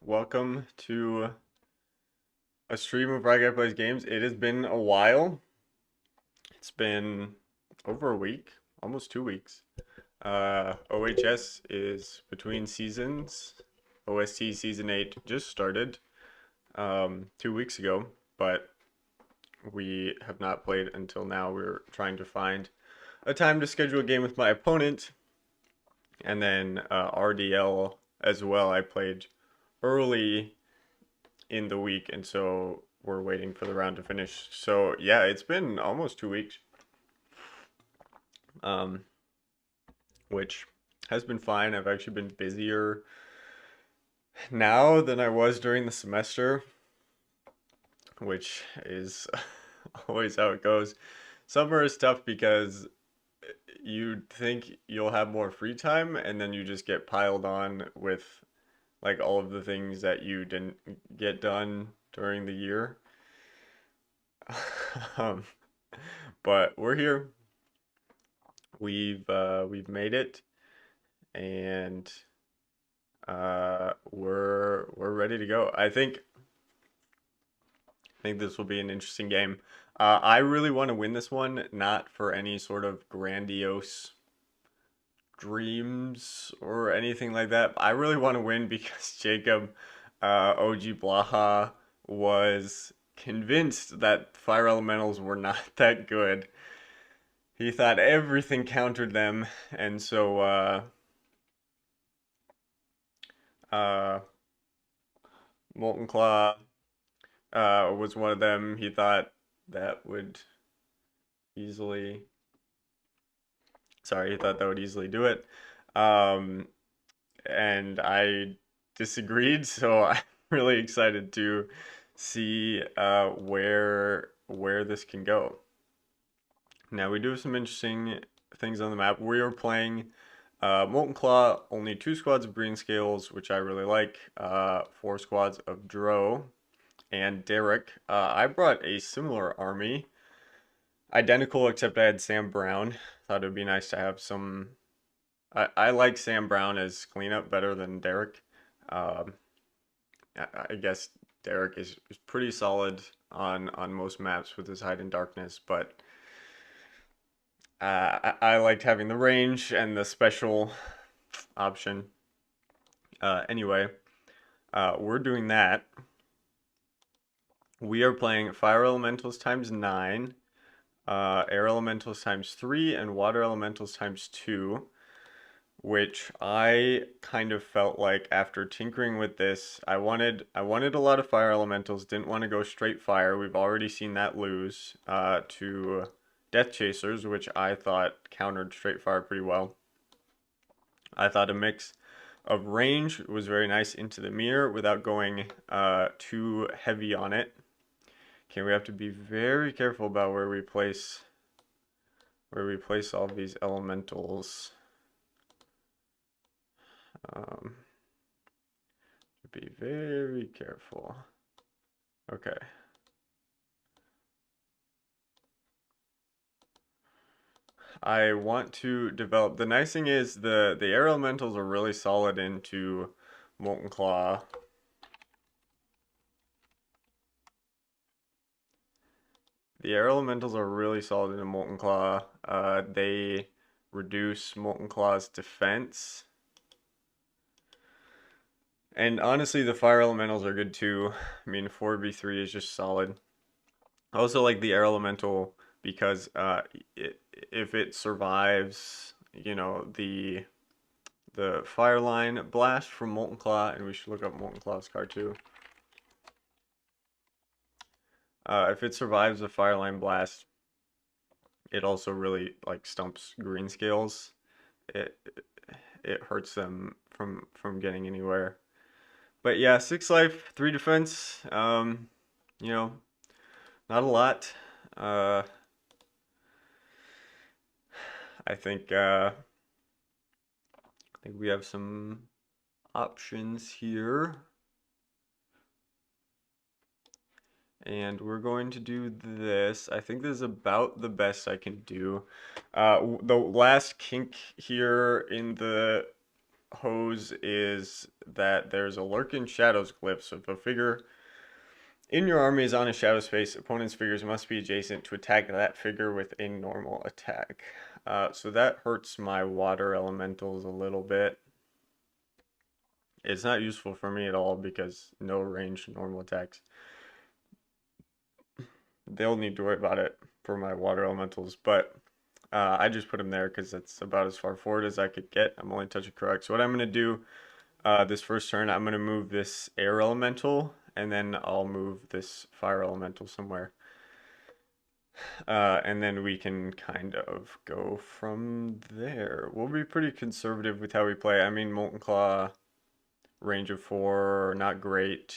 Welcome to a stream of Wayback Plays Games. It has been a while. It's been over a week, almost 2 weeks. OHS is between seasons. OST Season 8 just started 2 weeks ago, but we have not played until now. We're trying to find a time to schedule a game with my opponent, and then RDL as well. I played early in the week, and so we're waiting for the round to finish. So yeah, it's been almost 2 weeks, um, which has been fine. I've actually been busier now than I was during the semester, which is always how it goes. Summer is tough because you think you'll have more free time, and then you just get piled on with like all of the things that you didn't get done during the year. um, but we're here. We've made it, and we're ready to go. I think this will be an interesting game. I really want to win this one, not for any sort of grandiose dreams or anything like that. I really want to win because Jacob, OG Blaha, was convinced that fire elementals were not that good. He thought everything countered them, and so uh, Molten Claw was one of them. He thought that would easily, he thought that would easily do it. Um, and I disagreed, so I'm really excited to see where this can go. Now we do have some interesting things on the map. We are playing Molten Claw, only 2 squads of Green Scales, which I really like, 4 squads of Dro, and Derek. I brought a similar army, identical except I had Sam Brown. Thought it would be nice to have some. I like Sam Brown as cleanup better than Derek. Um, I guess Derek is pretty solid on most maps with his hide and darkness, but I liked having the range and the special option. Anyway, we're doing that. We are playing Fire Elementals times 9, Air Elementals times 3, and Water Elementals times 2, which I kind of felt like after tinkering with this, I wanted a lot of Fire Elementals, didn't want to go straight fire. We've already seen that lose to Death Chasers, which I thought countered straight fire pretty well. I thought a mix of range was very nice into the mirror without going too heavy on it. Okay, we have to be very careful about where we place all these elementals. Be very careful. Okay. I want to develop. The nice thing is the air elementals are really solid into Molten Claw. The air elementals are really solid into Molten Claw. They reduce Molten Claw's defense. And honestly, the fire elementals are good too. I mean, 4v3 is just solid. I also like the air elemental because if it survives, you know, the fire line blast from Molten Claw, and we should look up Molten Claw's card too. If it survives the fire line blast, it also really like stumps green scales. It hurts them from getting anywhere. But yeah, 6 life, 3 defense. You know, not a lot. I think we have some options here. And we're going to do this. I think this is about the best I can do. The last kink here in the hose is that there's a lurk in shadows glyph. So if a figure in your army is on a shadow space, opponent's figures must be adjacent to attack that figure with a normal attack. So that hurts my water elementals a little bit. It's not useful for me at all because no range normal attacks. They'll need to worry about it for my water elementals, but I just put them there because that's about as far forward as I could get. I'm only touching correct. So what I'm going to do this first turn, I'm going to move this air elemental, and then I'll move this fire elemental somewhere. And then we can kind of go from there. We'll be pretty conservative with how we play. I mean, Molten Claw, range of 4, not great.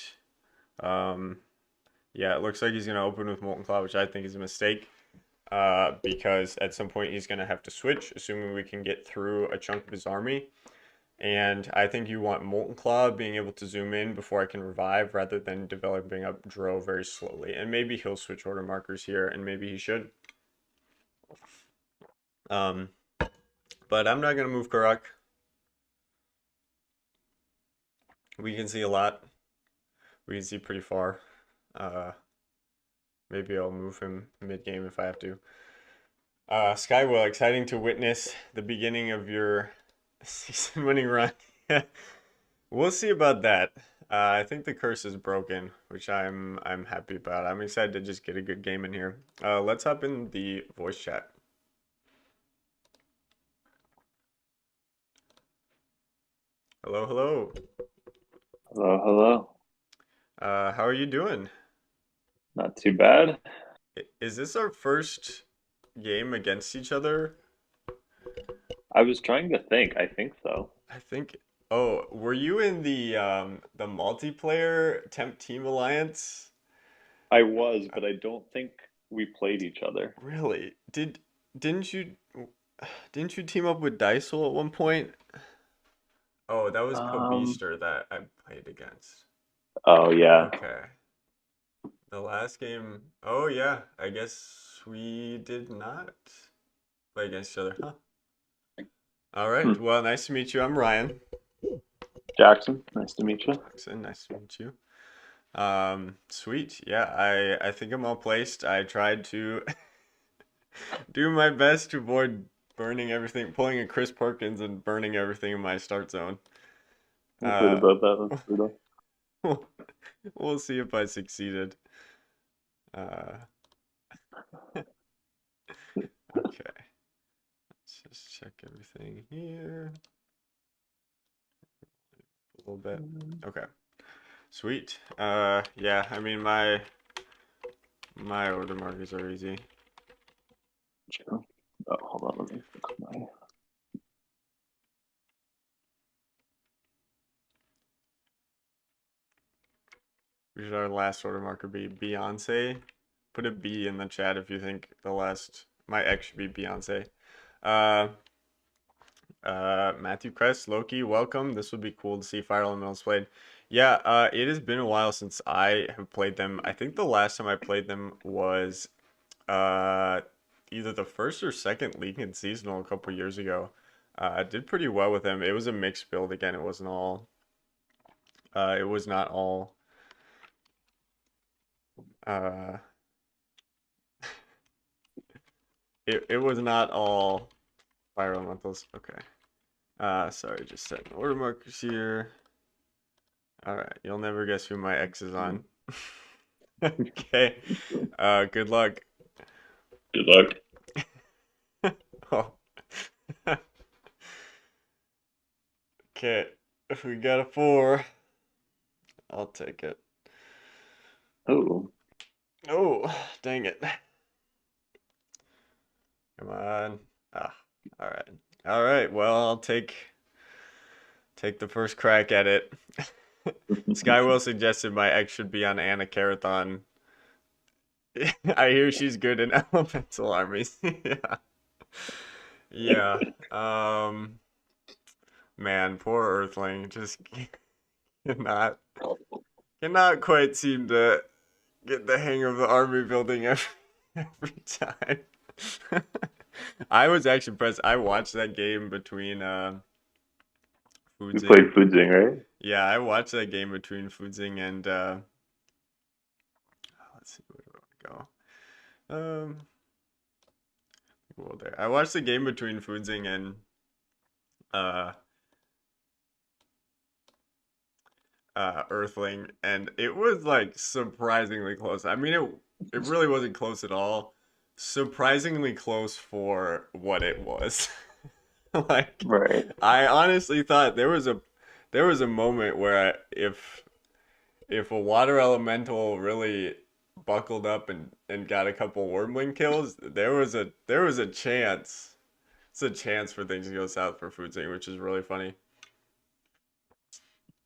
Yeah, it looks like he's going to open with Molten Claw, which I think is a mistake. Because at some point he's going to have to switch, assuming we can get through a chunk of his army. And I think you want Molten Claw being able to zoom in before I can revive rather than developing up Dro very slowly. And maybe he'll switch order markers here, and maybe he should. But I'm not going to move Karak. We can see a lot. We can see pretty far. Maybe I'll move him mid-game if I have to. Skywell, exciting to witness the beginning of your season-winning run. We'll see about that. I think the curse is broken, which I'm happy about. I'm excited to just get a good game in here. Let's hop in the voice chat. Hello, hello. Hello, hello. How are you doing? Not too bad. Is this our first game against each other? I was trying to think. I think so. I think. Oh, were you in the multiplayer Temp Team Alliance? I was, but I don't think we played each other. Really? Didn't you didn't you team up with Dysel at one point? Oh, that was Um, Kobeaster that I played against. oh yeah. Okay. The last game. Oh yeah, I guess we did not play against each other, huh? All right. Hmm. Well, nice to meet you. I'm Ryan Jackson, nice to meet you. Jackson. Nice to meet you. Sweet. Yeah, I think I'm all placed. I tried to do my best to avoid burning everything, pulling a Chris Perkins and burning everything in my start zone. I heard Uh, about that. That's brutal. we'll see if I succeeded. Uh, okay. Let's just check everything here a little bit. Okay. Sweet. Yeah, I mean my order markers are easy. Sure. Oh, hold on. Let me fix my. Should our last order marker be Beyonce? Put a B in the chat if you think the last my X should be Beyonce. Uh, Matthew Crest, Loki, welcome. This would be cool to see Fire Elementals played. Yeah, it has been a while since I have played them. I think the last time I played them was uh either the first or second league in seasonal a couple years ago. I did pretty well with them. It was a mixed build again. It wasn't all. It was not all. Uh, it was not all fire elementals. Okay. Sorry, just setting order markers here. All right, you'll never guess who my X is on. Okay. Good luck. Good luck. Oh. Okay. If we got a 4, I'll take it. Oh, Oh, dang it. Come on. Ah, all right. All right. Well, I'll take the first crack at it. Skywell suggested my X should be on Anna Carathon. I hear she's good in elemental armies. Yeah. Yeah. Man, poor Earthling just cannot cannot quite seem to get the hang of the army building every time. I was actually impressed. I watched that game between You Fudzing. played Fudzing, right? Yeah, I watched that game between Fudzing and let's see where do I want to go. Well, there. I watched the game between Fudzing and uh Earthling, and it was like surprisingly close. I mean, it really wasn't close at all. Surprisingly close for what it was. Like, Right. I honestly thought there was a moment where if a water elemental really buckled up and got a couple Wormling kills, there was a chance. It's a chance for things to go south for Futsing, which is really funny.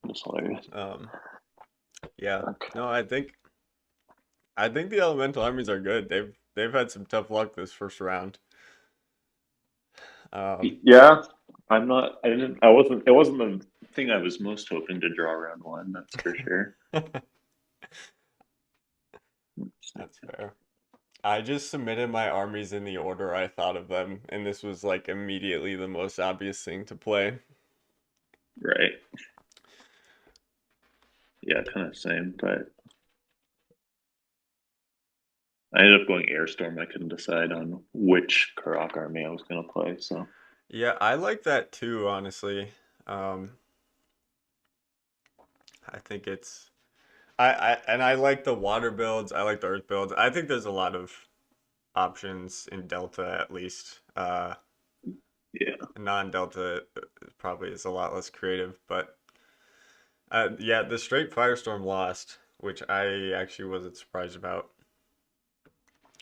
That's hilarious. Um, yeah. Okay. No, I think the elemental armies are good. They've had some tough luck this first round. Um, Yeah, I'm not. I didn't. I wasn't. It wasn't the thing I was most hoping to draw round one. That's for sure. that's fair. I just submitted my armies in the order I thought of them, and this was like immediately the most obvious thing to play. Right. Yeah, kind of same. But I ended up going Airstorm. I couldn't decide on which Karak army I was going to play. So Yeah, I like that too, honestly. Um, I think it's I like the water builds. I like the earth builds. I think there's a lot of options in Delta at least. yeah, Non-Delta probably is a lot less creative, but yeah, the straight Firestorm lost, which I actually wasn't surprised about.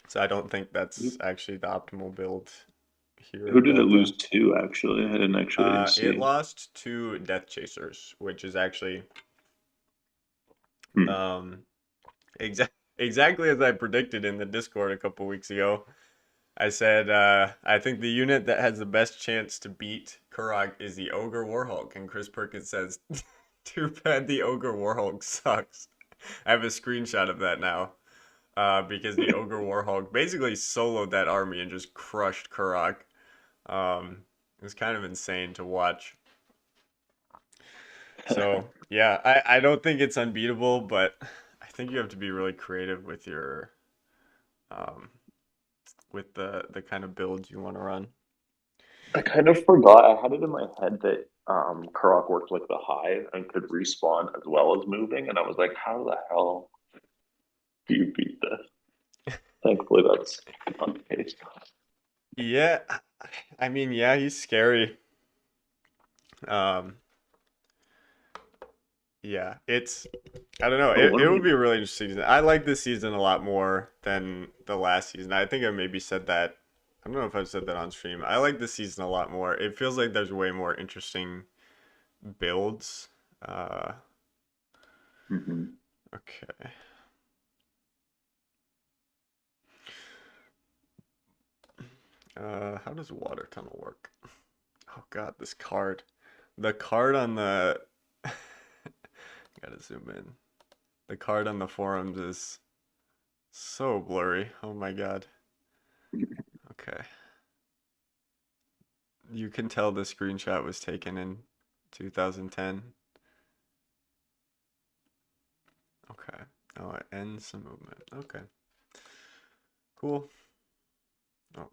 So I don't think that's actually the optimal build here who in did it Delta. lose to? Actually, I didn't actually It see. lost to Death Chasers, which is actually Hmm. um, exactly as I predicted in the Discord a couple weeks ago. I said I think the unit that has the best chance to beat Kurog is the Ogre Warhawk, and Chris Perkins says, "Too bad the Ogre Warhawk sucks." I have a screenshot of that now. Because the Ogre Warhawk basically soloed that army and just crushed Kurok. It was kind of insane to watch. So yeah, I don't think it's unbeatable, but I think you have to be really creative with your um, with the kind of builds you want to run. I kind of forgot. I had it in my head that Karak worked like the hive and could respawn as well as moving, and I was like, how the hell do you beat this? Thankfully, that's not the case. Yeah, I mean, yeah, he's scary. Um, yeah, it's I don't know. Oh, It would one. be a really interesting season. I like this season a lot more than the last season. I think I maybe said that. I don't know if I've said that on stream. I like this season a lot more. It feels like there's way more interesting builds. Uh, Mm-hmm. okay. How does water tunnel work? Oh God, this card. The card on the. Gotta zoom in. The card on the forums is so blurry. Oh my God. Okay. You can tell the screenshot was taken in 2010. Okay. Oh, it ends the movement. Okay. Cool. Oh,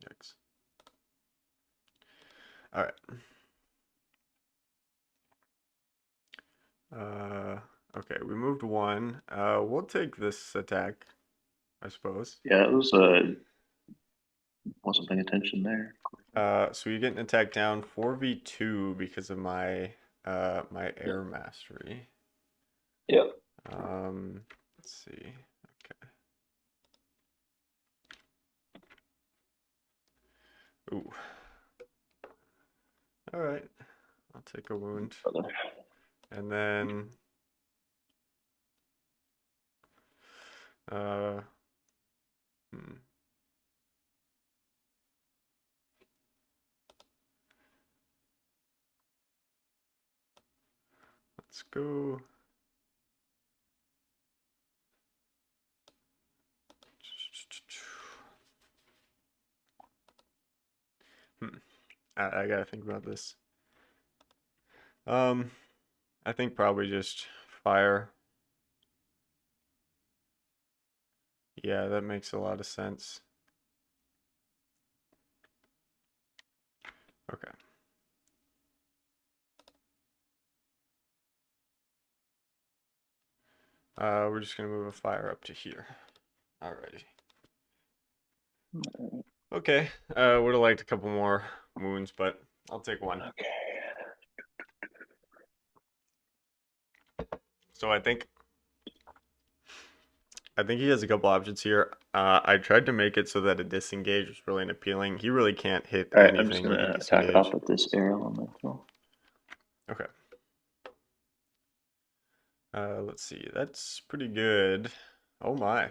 yikes. All right. Uh, okay, we moved one. We'll take this attack, I suppose. Yeah, it was. Wasn't paying attention there. So you get an attack down 4v2 because of my my air mastery. Yep. Let's see. Okay. Ooh. All right. I'll take a wound. Brother. And then uh hmm, let's go. Hmm. I gotta think about this. Um, I think probably just fire. Yeah, that makes a lot of sense. Okay. We're just gonna move a fire up to here. Alrighty. Okay. Would have liked a couple more moons, but I'll take one. Okay. So I think he has a couple options here. I tried to make it so that a disengage was really appealing. He really can't hit All right, I'm just anything with a gonna attack off disengage. with this air elemental. Okay. Let's see. That's pretty good. Oh my.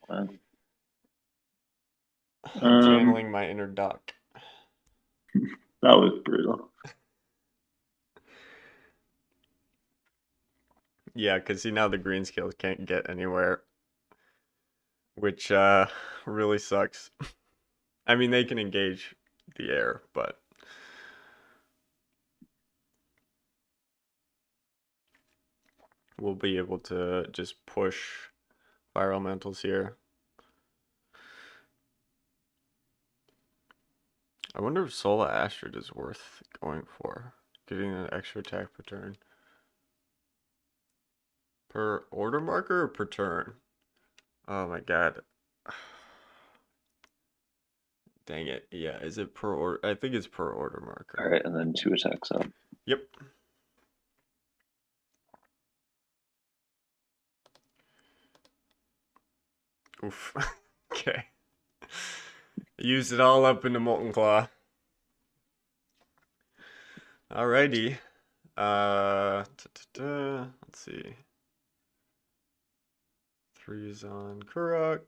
Wow. I'm channeling my inner duck. That was brutal. Yeah, because see now the green scales can't get anywhere, which really sucks. I mean, they can engage the air, but we'll be able to just push fire elementals here. I wonder if Solar Astrid is worth going for. Getting an extra attack per turn. Per order marker or per turn? Oh my god. Dang it. Yeah, is it per order? I think it's per order All marker. right, and then 2 attacks up. Yep. Oof. Okay. Used it all up into Molten Claw. Alrighty. Let's see. 3's on Kurok.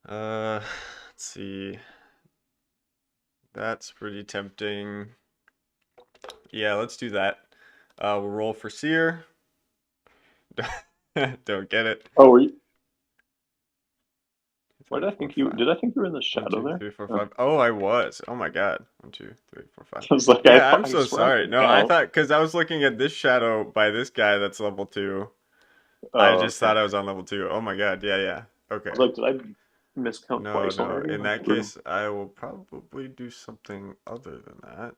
Let's see. That's pretty tempting. Yeah, let's do that. We'll roll for Seer. Don't get it. Oh, were you, why 3, did I 4, think you 5. did? I think you were in the 1, shadow 2, there. 3, 4, Oh. 5. Oh, I was. Oh my God. 1, 2, 3, 4, 5. I was like, Yeah, I'm I so swear I sorry. could No, I tell. thought because I was looking at this shadow by this guy that's level 2. I Oh, just okay. thought I was on level 2. Oh my God. Yeah, yeah. I Okay. was like, did I miscount No, twice no. already? In Like, that brutal. case, I will probably do something other than that.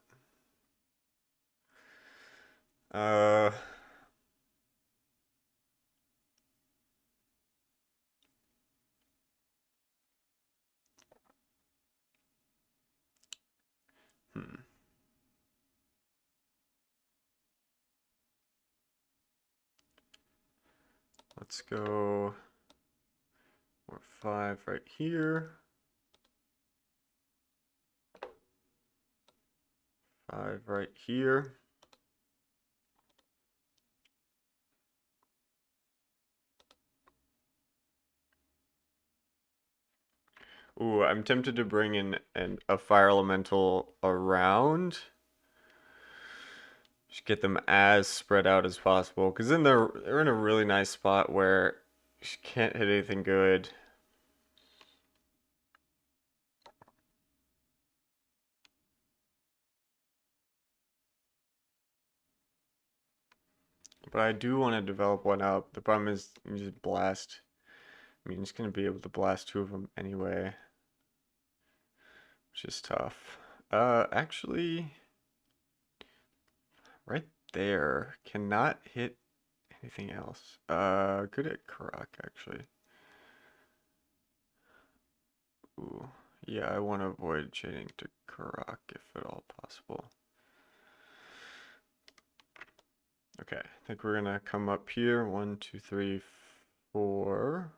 Uh, hmm. Let's go. We're 5 right here. 5 right here. Ooh, I'm tempted to bring in a fire elemental around. Just get them as spread out as possible. Because then they're in a really nice spot where you can't hit anything good. But I do want to develop one up. The problem is you just blast. I mean, it's going to be able to blast 2 of them anyway. Which is tough. Actually, right there. Cannot hit anything else. Good at Karak, actually. Ooh. Yeah, I want to avoid chaining to Karak if at all possible. Okay, I think we're gonna come up here. 1, 2, 3, 4.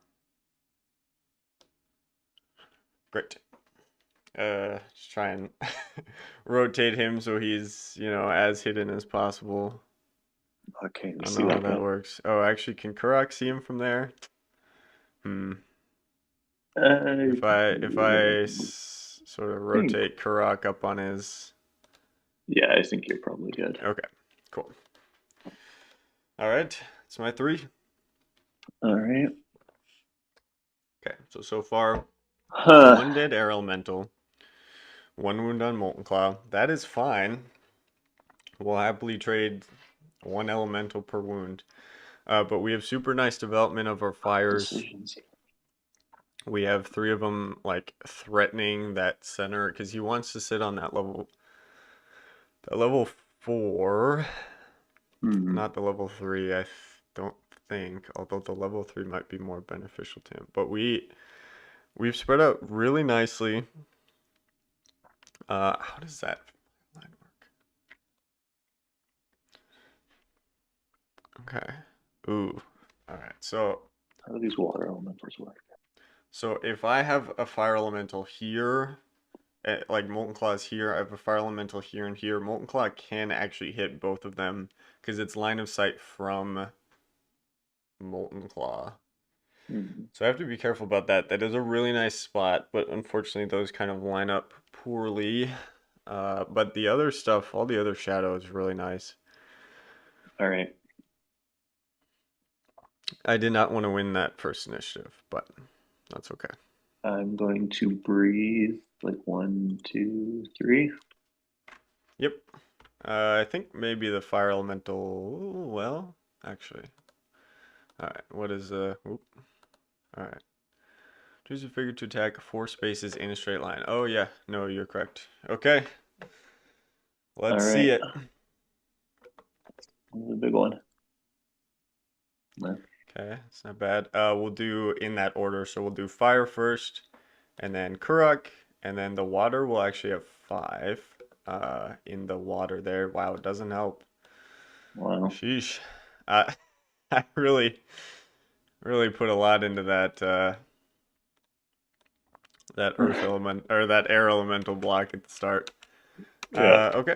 Great. Just try and rotate him so he's, as hidden as possible. Okay, you I don't see know how that that guy? works. Oh, actually, can Karak see him from there? Hmm. Uh, If I sort of think. rotate Karak up on his. Yeah, I think you're probably good. Okay, cool. All right, it's my 3. All right. Okay, so far Huh. One dead air elemental, one wound on Molten Claw. That is fine. We'll happily trade one elemental per wound. But we have super nice development of our fires. Decisions. We have three of them like threatening that center because he wants to sit on that level 4, Hmm. not the level 3. Don't think, although the level 3 might be more beneficial to him. But we've spread out really nicely. How does that line work? Okay. Ooh. All right. How do these water elementals work? So if I have a fire elemental here, like Molten Claw is here, I have a fire elemental here and here. Molten Claw can actually hit both of them because it's line of sight from Molten Claw. Hmm. So I have to be careful about that. That is a really nice spot, but unfortunately those kind of line up poorly. But the other stuff, all the other shadows, really nice. All right. I did not want to win that first initiative, but that's okay. I'm going to breathe like 1, 2, 3. Yep. I think maybe the fire elemental. Well, actually, all right. What is Oop. All right. Choose a figure to attack 4 spaces in a straight line. Oh yeah. No, you're correct. Okay. All Let's see right. it. This is a big one. No. Okay, it's not bad. We'll do in that order. So we'll do fire first, and then Kuruk, and then the water will actually have 5 in the water there. Wow, it doesn't help. Wow. Sheesh. I really put a lot into that earth element or that air elemental block at the start. Yeah. Okay.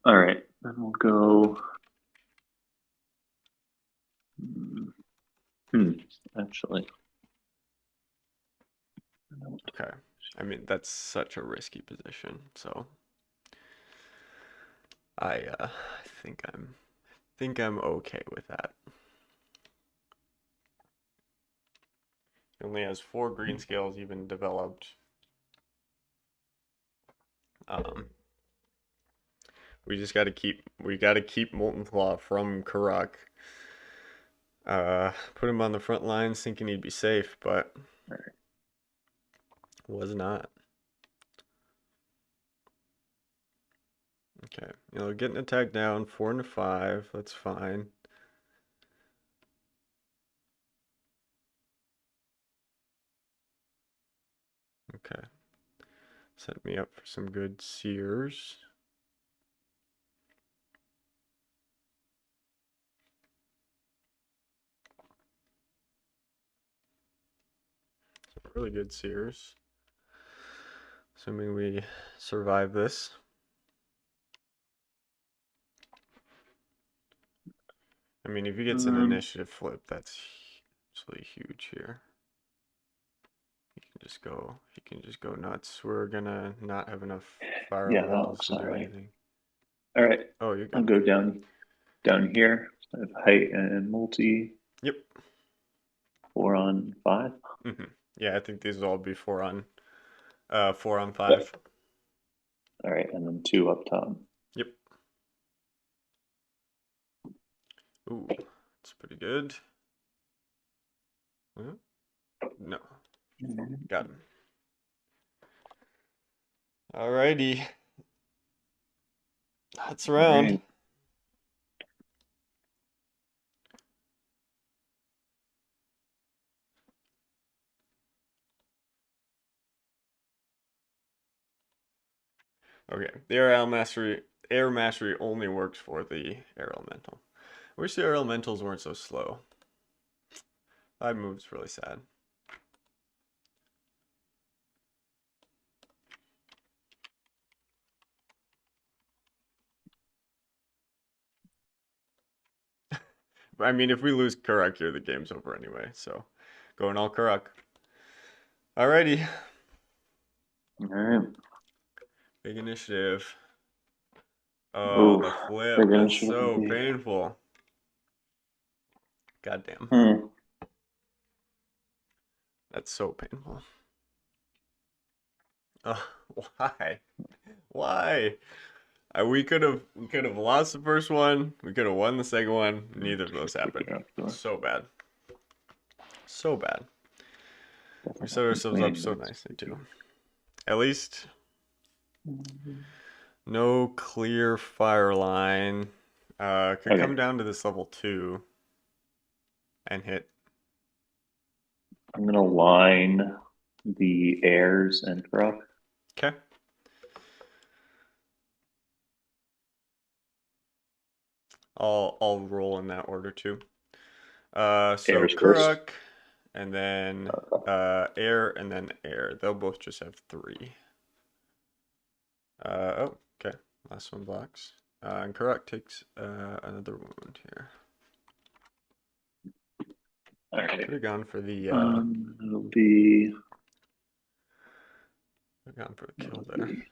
All right. Then we'll go. Hmm. Actually, no. Okay. I mean, that's such a risky position. So I think I'm okay with that. He only has 4 green scales even developed. Um, we got to keep Molten Claw from Karak. Put him on the front lines thinking he'd be safe, but All right. was not. Okay, getting attacked down 4 into 5. That's fine. Okay, set me up for some good seers. Some really good seers. Assuming we survive this. I mean, if he gets an Um. initiative flip, that's absolutely huge here. He can just go nuts. We're gonna not have enough fire Yeah, that elementals looks to all do right. anything. All right. Oh, you're I'll good. go down here. I have height and multi. Yep. 4 on 5. Hmm. Yeah, I think these will all be 4 on Yep. 5. All right, and then 2 up top. Yep. Ooh, that's pretty good. Huh? No, got him. Alrighty, that's All around. right. Okay, the air mastery only works for the air elemental. I wish the air elementals weren't so slow. 5 moves really sad. I mean, if we lose Karak here, the game's over anyway. So, going all Karak. Alrighty, All right. big initiative. Oh, Oof. the flip. Big That's initiative so indeed. painful. Goddamn. Hmm. That's so painful. Uh, why? Why? We could have lost the first one. We could have won the second one. Neither of those Take it happened. after. So bad. So bad. We Definitely set ourselves up complaining, so but it's nicely too. tricky. At least no clear fire line. Could come Okay, down to this level 2 and hit. I'm gonna line the airs and rough. Okay. I'll roll in that order too. So Airs first. Kuruk, and then Uh, air, and then air. They'll both just have 3. Oh, okay. Last one blocks. And Kuruk takes another wound here. all right. Could have gone for the It'll be. kill It'll there. be.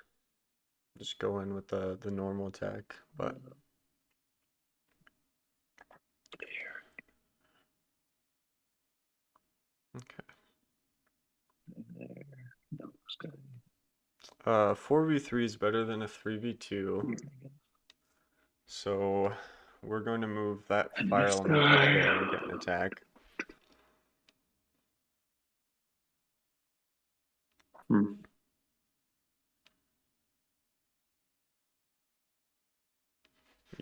Just go in with the normal attack, but okay. There. No, it's good. 4v3 is better than a 3v2. So we're going to move that And fire this elemental guy. there and get an attack. Hmm.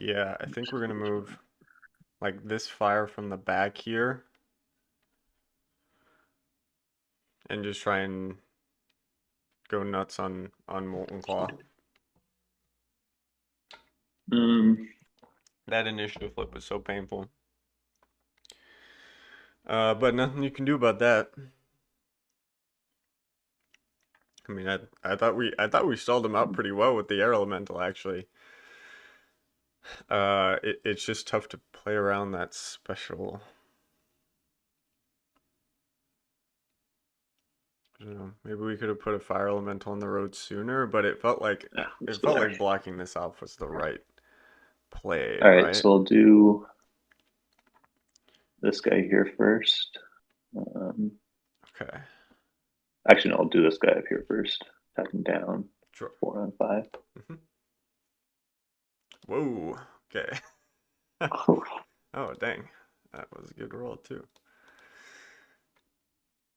Yeah, I think we're going to move like this fire from the back here and just try and go nuts on Molten Claw. Um, That initiative flip was so painful. But nothing you can do about that. I mean, I thought we stalled him out pretty well with the air elemental actually. It's just tough to play around that special. I don't know. Maybe we could have put a fire elemental on the road sooner, but it felt like yeah, let's it go felt there. like blocking this off was the right play, All right, right? so I'll do this guy here first. Um, Okay. actually, no, I'll do this guy up here first. Attack him down. Sure. 4 on 5. Mhm. Whoa. Okay. Oh. Oh, dang. That was a good roll too.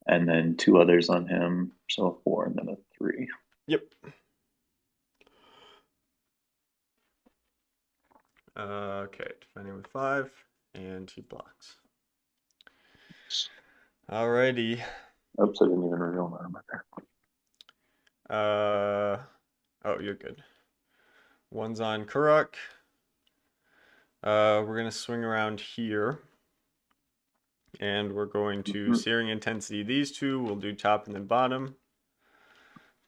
And then 2 others on him. So a 4 and then a 3. Yep. Okay, defending with 5, and he blocks. Alrighty. Oops, I didn't even reveal my armor there. Oh, you're good. One's on Kuruk. We're gonna swing around here, and we're going to Searing Intensity these two. We'll do top and then bottom.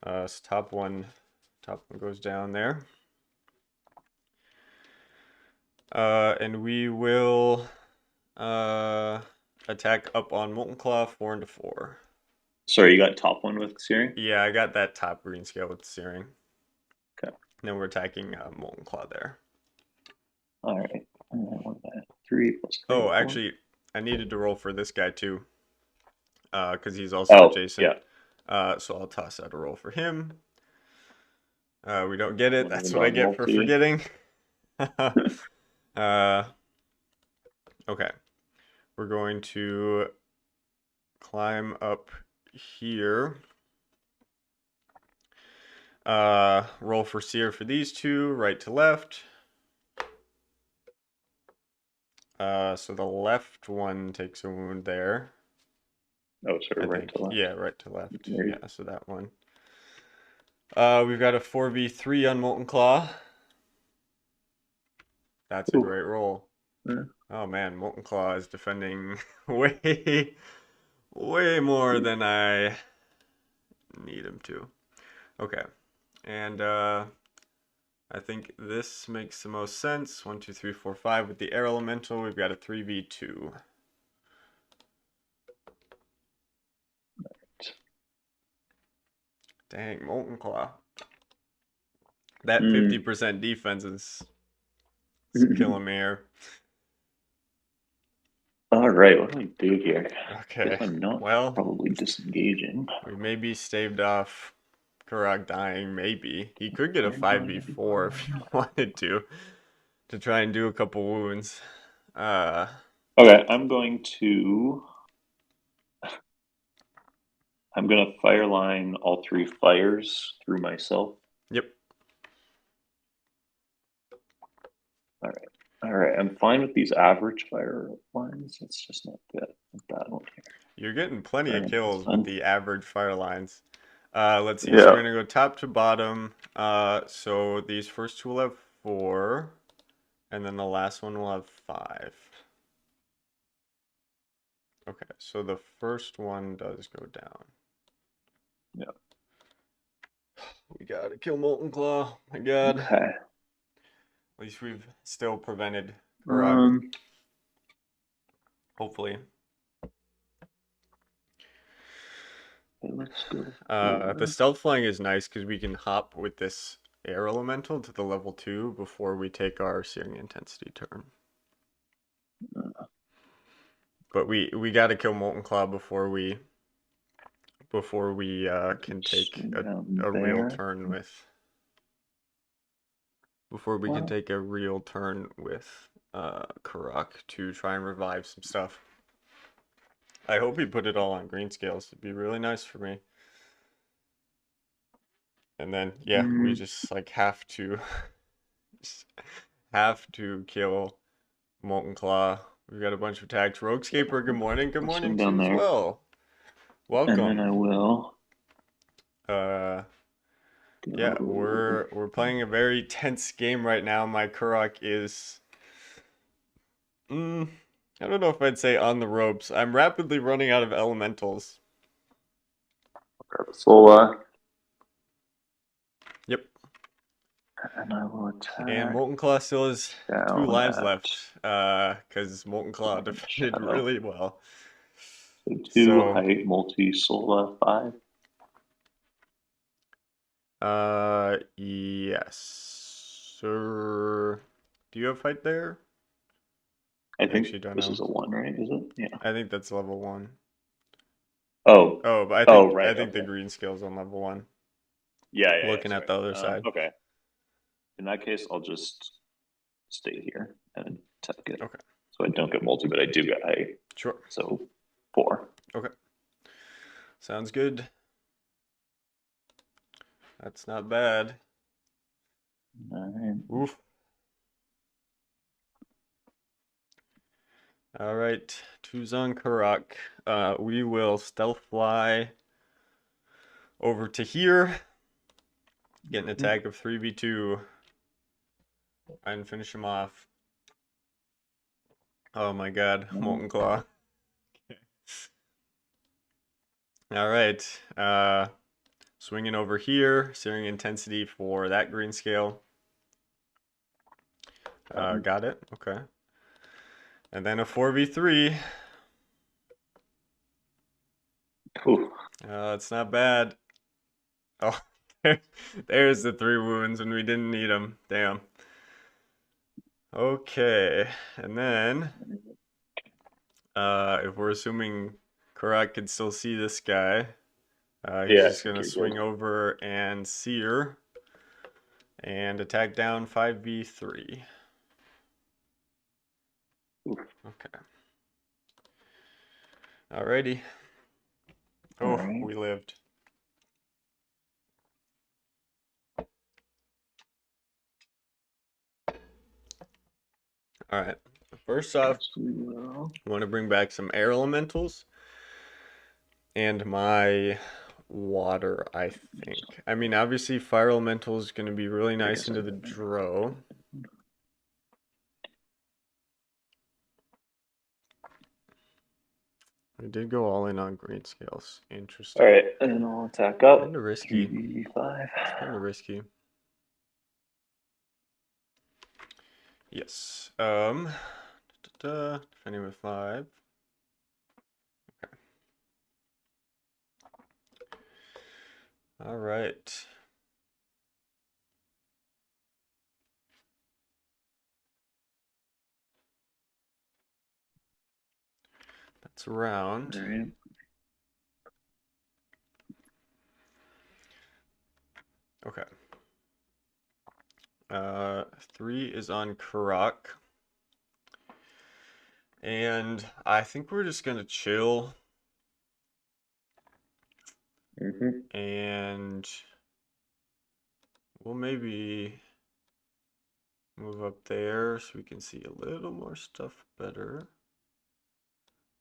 So top one goes down there. And we will attack up on Molten Claw 4 into 4. Sorry, you got top one with Searing? Yeah, I got that top green scale with Searing. Okay. And then we're attacking Molten Claw there. All right. And then what that? 3 plus 3. Oh, 4. actually, I needed to roll for this guy too, because he's also Oh, adjacent. yeah. So I'll toss out a roll for him. We don't get it. One of That's the what I dog get for multi. forgetting. uh, okay. We're going to climb up here. Roll for Seer for these two, right to left. So the left one takes a wound there. Oh, sorry, I right think. to left. Yeah, right to left. There you Yeah, so that one. We've got a 4v3 on Molten Claw. That's a go. great roll. Yeah. Oh man, Molten Claw is defending way, way more than I need him to. Okay, and I think this makes the most sense. 1, 2, 3, 4, 5 with the air elemental. We've got a 3v2. Dang, Molten Claw. That 50% defense is killing me here. All right, what do I do here? Guess Okay. I'm not Well, probably disengaging. we maybe staved off Karak dying, maybe. He could get a Where do I 5v4 if he go? wanted to try and do a couple wounds. Uh, Okay, I'm gonna fire line all three fires through myself. yep. All right. All right, I'm fine with these average fire lines. It's just not good. That one here. You're getting plenty of All right, that's kills with fine. the average fire lines. Let's see. So Yeah. we're gonna go top to bottom. So these first two will have 4, and then the last one will have 5. Okay, so the first one does go down. Yeah. We gotta kill Molten Claw. My God. Okay. At least we've still prevented Karag. Um. Hopefully. Okay, let's go The for. stealth flying is nice because we can hop with this air elemental to the level 2 before we take our searing intensity turn. But we gotta kill Molten Claw before we can take Swing down a real there. turn with before we can Well, take a real turn with Karak to try and revive some stuff. I hope he put it all on green scales. It'd be really nice for me. And then yeah, we mm, just like have to just have to kill Molten Claw. We've got a bunch of attacks. Roguescaper, good morning. Good I'll morning swing to down you as there, well. and then I Welcome. will Uh yeah, go. we're playing a very tense game right now. My Kurok is mm, I don't know if I'd say on the ropes. I'm rapidly running out of elementals. Grab a Sola, Yep. and I will And attack Molten Claw still has 2 down lives at left. Because Molten Claw defended shadow. really well. So two So height multi Sola 5. yes. Sir. Do you have fight there? I I think actually don't this know. is a 1, right? Is it? Yeah. I think that's level 1. Oh. Oh, but I Oh, think I right. think the Okay. green scale's on level 1. Yeah, yeah, yeah. Looking at Sorry. the other side. Okay. In that case, I'll just stay here and attack it. Okay. So I don't get multi, but I do get height. Sure. So 4. Okay. Sounds good. That's not bad. All right. Oof. All right. Tuzan Karak. We will stealth fly over to here. Get an attack of 3v2 and finish him off. Oh my god, Molten Claw. All right. Swinging over here, searing intensity for that green scale. Got it. Okay. And then a 4v3. It's not bad. Oh, there's the 3 wounds when we didn't need them. Damn. Okay. And then, if we're assuming Karak can still see this guy, he's Yeah, I just think gonna you're good. swing over and sear and attack down 5v3. Okay. Alrighty. All Oh, right. we lived. Alright. First off, Guess we will. I want to bring back some air elementals and my water, I think. I mean, obviously, fire elemental is going to be really I nice guess I into the didn't. draw. I did go all in on green scales. All Interesting. right, and I'll attack up. Kind of risky. 3v5. It's kind of risky. Yes. Defending with 5. Okay. All right. That's around. All right. Okay. 3 is on Karak. And I think we're just gonna chill Mm-hmm. and we'll maybe move up there so we can see a little more stuff better.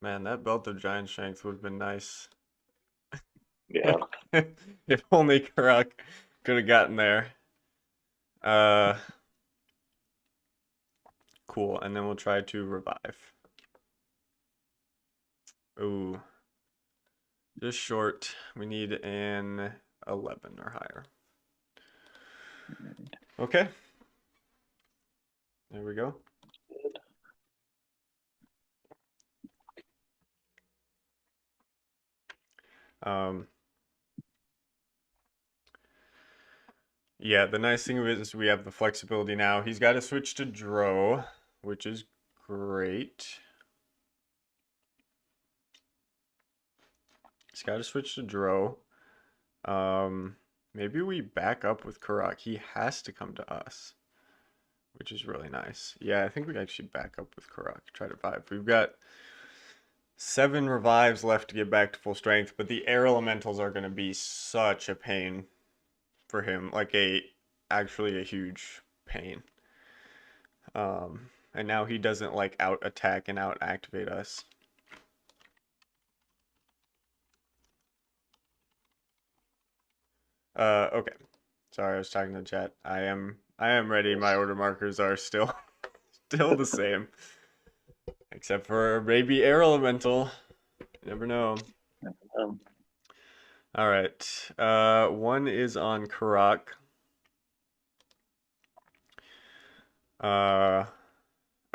Man, that belt of giant strength would have been nice. Yeah. If only Karak could have gotten there. Uh, cool. And then we'll try to revive. Ooh, just short. We need an 11 or higher. Okay, there we go. Um, yeah, the nice thing of it is we have the flexibility now. He's got to switch to Dro, which is great. He's got to switch to Dro. Um, maybe we back up with Karak. He has to come to us, which is really nice. Yeah, I think we actually back up with Karak. Try to revive. We've got 7 revives left to get back to full strength, but the air elementals are going to be such a pain for him, like actually a huge pain. And now he doesn't like out attack and out activate us. Okay. Sorry, I was talking to chat. I am ready. My order markers are still the same. Except for maybe air elemental. You never know. Um, All right. 1 is on Karak. Uh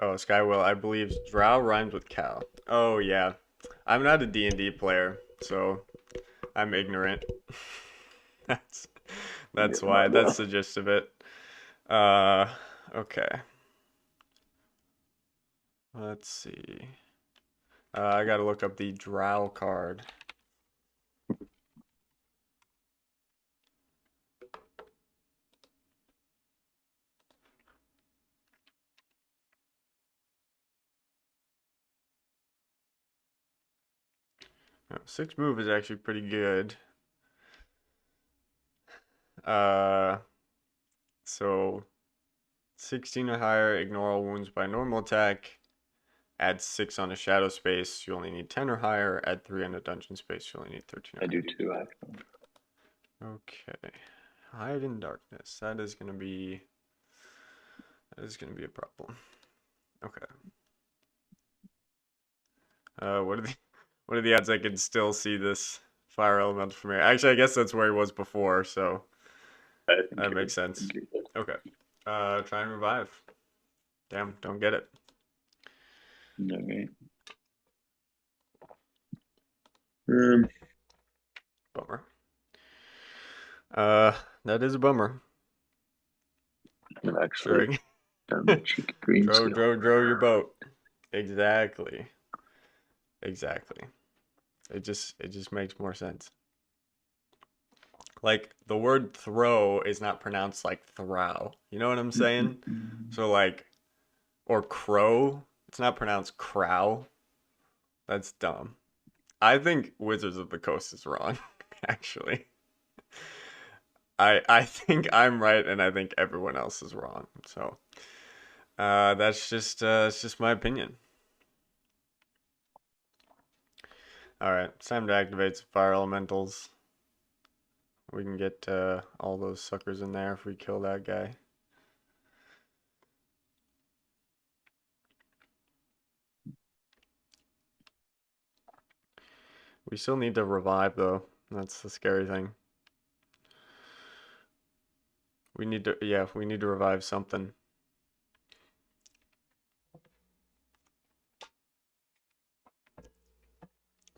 oh, Skywill, I believe drow rhymes with cow. Oh yeah. I'm not a D&D player, so I'm ignorant. That's yeah, that's why. my That's bad. the gist of it. Uh okay. Let's see. I gotta look up the drow card. Oh, 6 move is actually pretty good. Uh so 16 or higher, ignore all wounds by normal attack. Add 6 on a shadow space. You only need 10 or higher. Add 3 on a dungeon space. You only need 13 or I do too, actually. higher. Okay. Hide in darkness. That is gonna be a problem. Okay. What are the what are the odds I can still see this fire element from here? Actually, I guess that's where he was before, so I think that you're, makes I sense. think you're good. Okay. Try and revive. Damn, don't get it. All right. Bummer. Uh, that is a bummer. I'm actually Sure. cheeky green still. Dro your boat. Exactly. Exactly. It just makes more sense. Like the word throw is not pronounced like throw. You know what I'm saying? So like or crow, it's not pronounced crow. That's dumb. I think Wizards of the Coast is wrong, actually. I think I'm right and I think everyone else is wrong. So, that's just it's just my opinion. All right, it's time to activate some fire elementals. We can get all those suckers in there if we kill that guy. We still need to revive though. That's the scary thing. We need to revive something.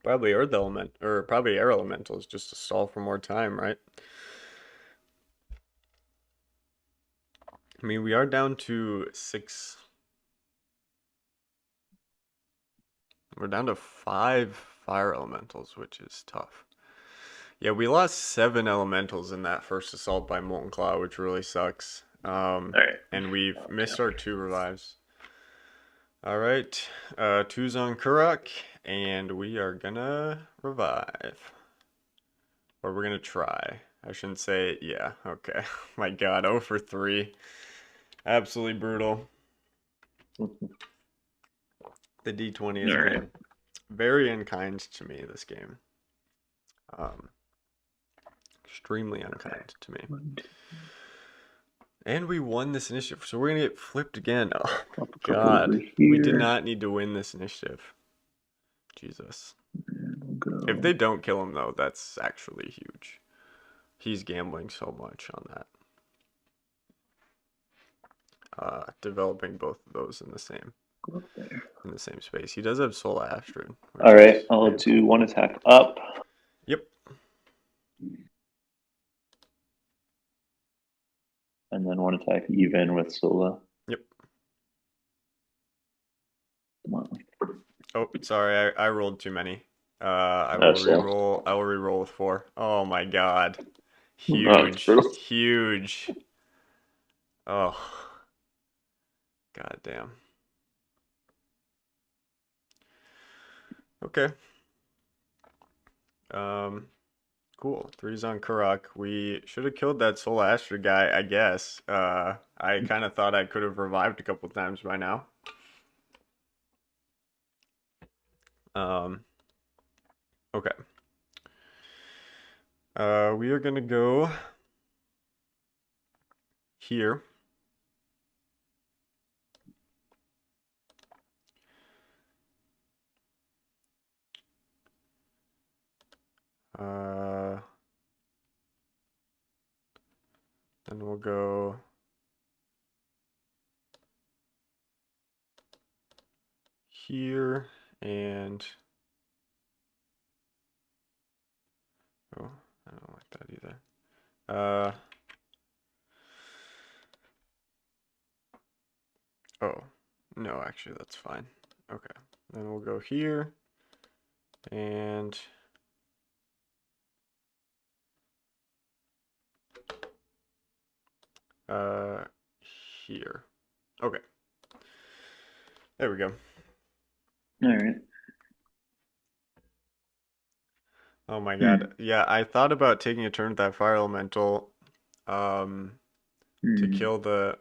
Probably Earth Element, or probably Air Elementals, just to stall for more time, right? I mean, we are down to 6. We're down to 5 fire elementals, which is tough. Yeah, we lost 7 elementals in that first assault by Molten Claw, which really sucks. All right. And we've Okay. missed our 2 revives. All right, 2's on Kurok, and we are gonna revive. Or we're gonna try. I shouldn't say, yeah, okay. My God, 0 for 3. Absolutely brutal. The D20 has All right. been very unkind to me this game. Um, Extremely unkind to me. And we won this initiative, so we're gonna get flipped again. Oh my Pop a couple over God. We did here. not need to win this initiative. Jesus. And we'll If go. they don't kill him, though, that's actually huge. He's gambling so much on that. Developing both of those in the same Go up there. space. He does have Soul Astrid, which All right. is I'll do painful. one attack up. Yep. And then one attack even with Sola. Yep. Come on. Oh, sorry, I rolled too many. I will That's all. re-roll. I will re-roll with 4. Oh my God. That's Huge. brutal. Huge. Oh. God damn. Okay. Cool. 3's on Kurok. We should have killed that Soul Astrid guy, I guess. I kind of thought I could have revived a couple times by now. Okay. We are gonna go here. And we'll go here and oh, I don't like that either. Oh, no, actually that's fine. Okay. Then we'll go here and here. Okay. There we go. All right. Oh my God. Yeah, I thought about taking a turn with that fire elemental to kill the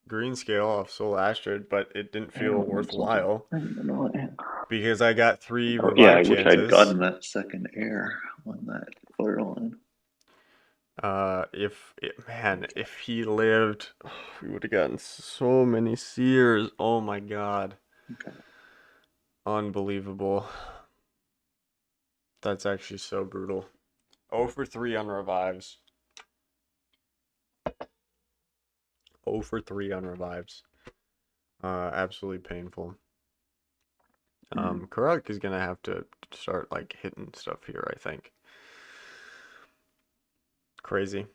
green scale off Soul Astrid, but it didn't I feel want something. worthwhile I don't know. because I got 3 Oh, yeah, I revive wish I'd chances. gotten that second air on that flare line. If he lived, we would have gotten so many seers. Oh my God. Okay. Unbelievable. That's actually so brutal. 0 for 3 on revives. 0 for 3 on revives. Absolutely painful. Karak is gonna have to start like hitting stuff here, I think. Crazy.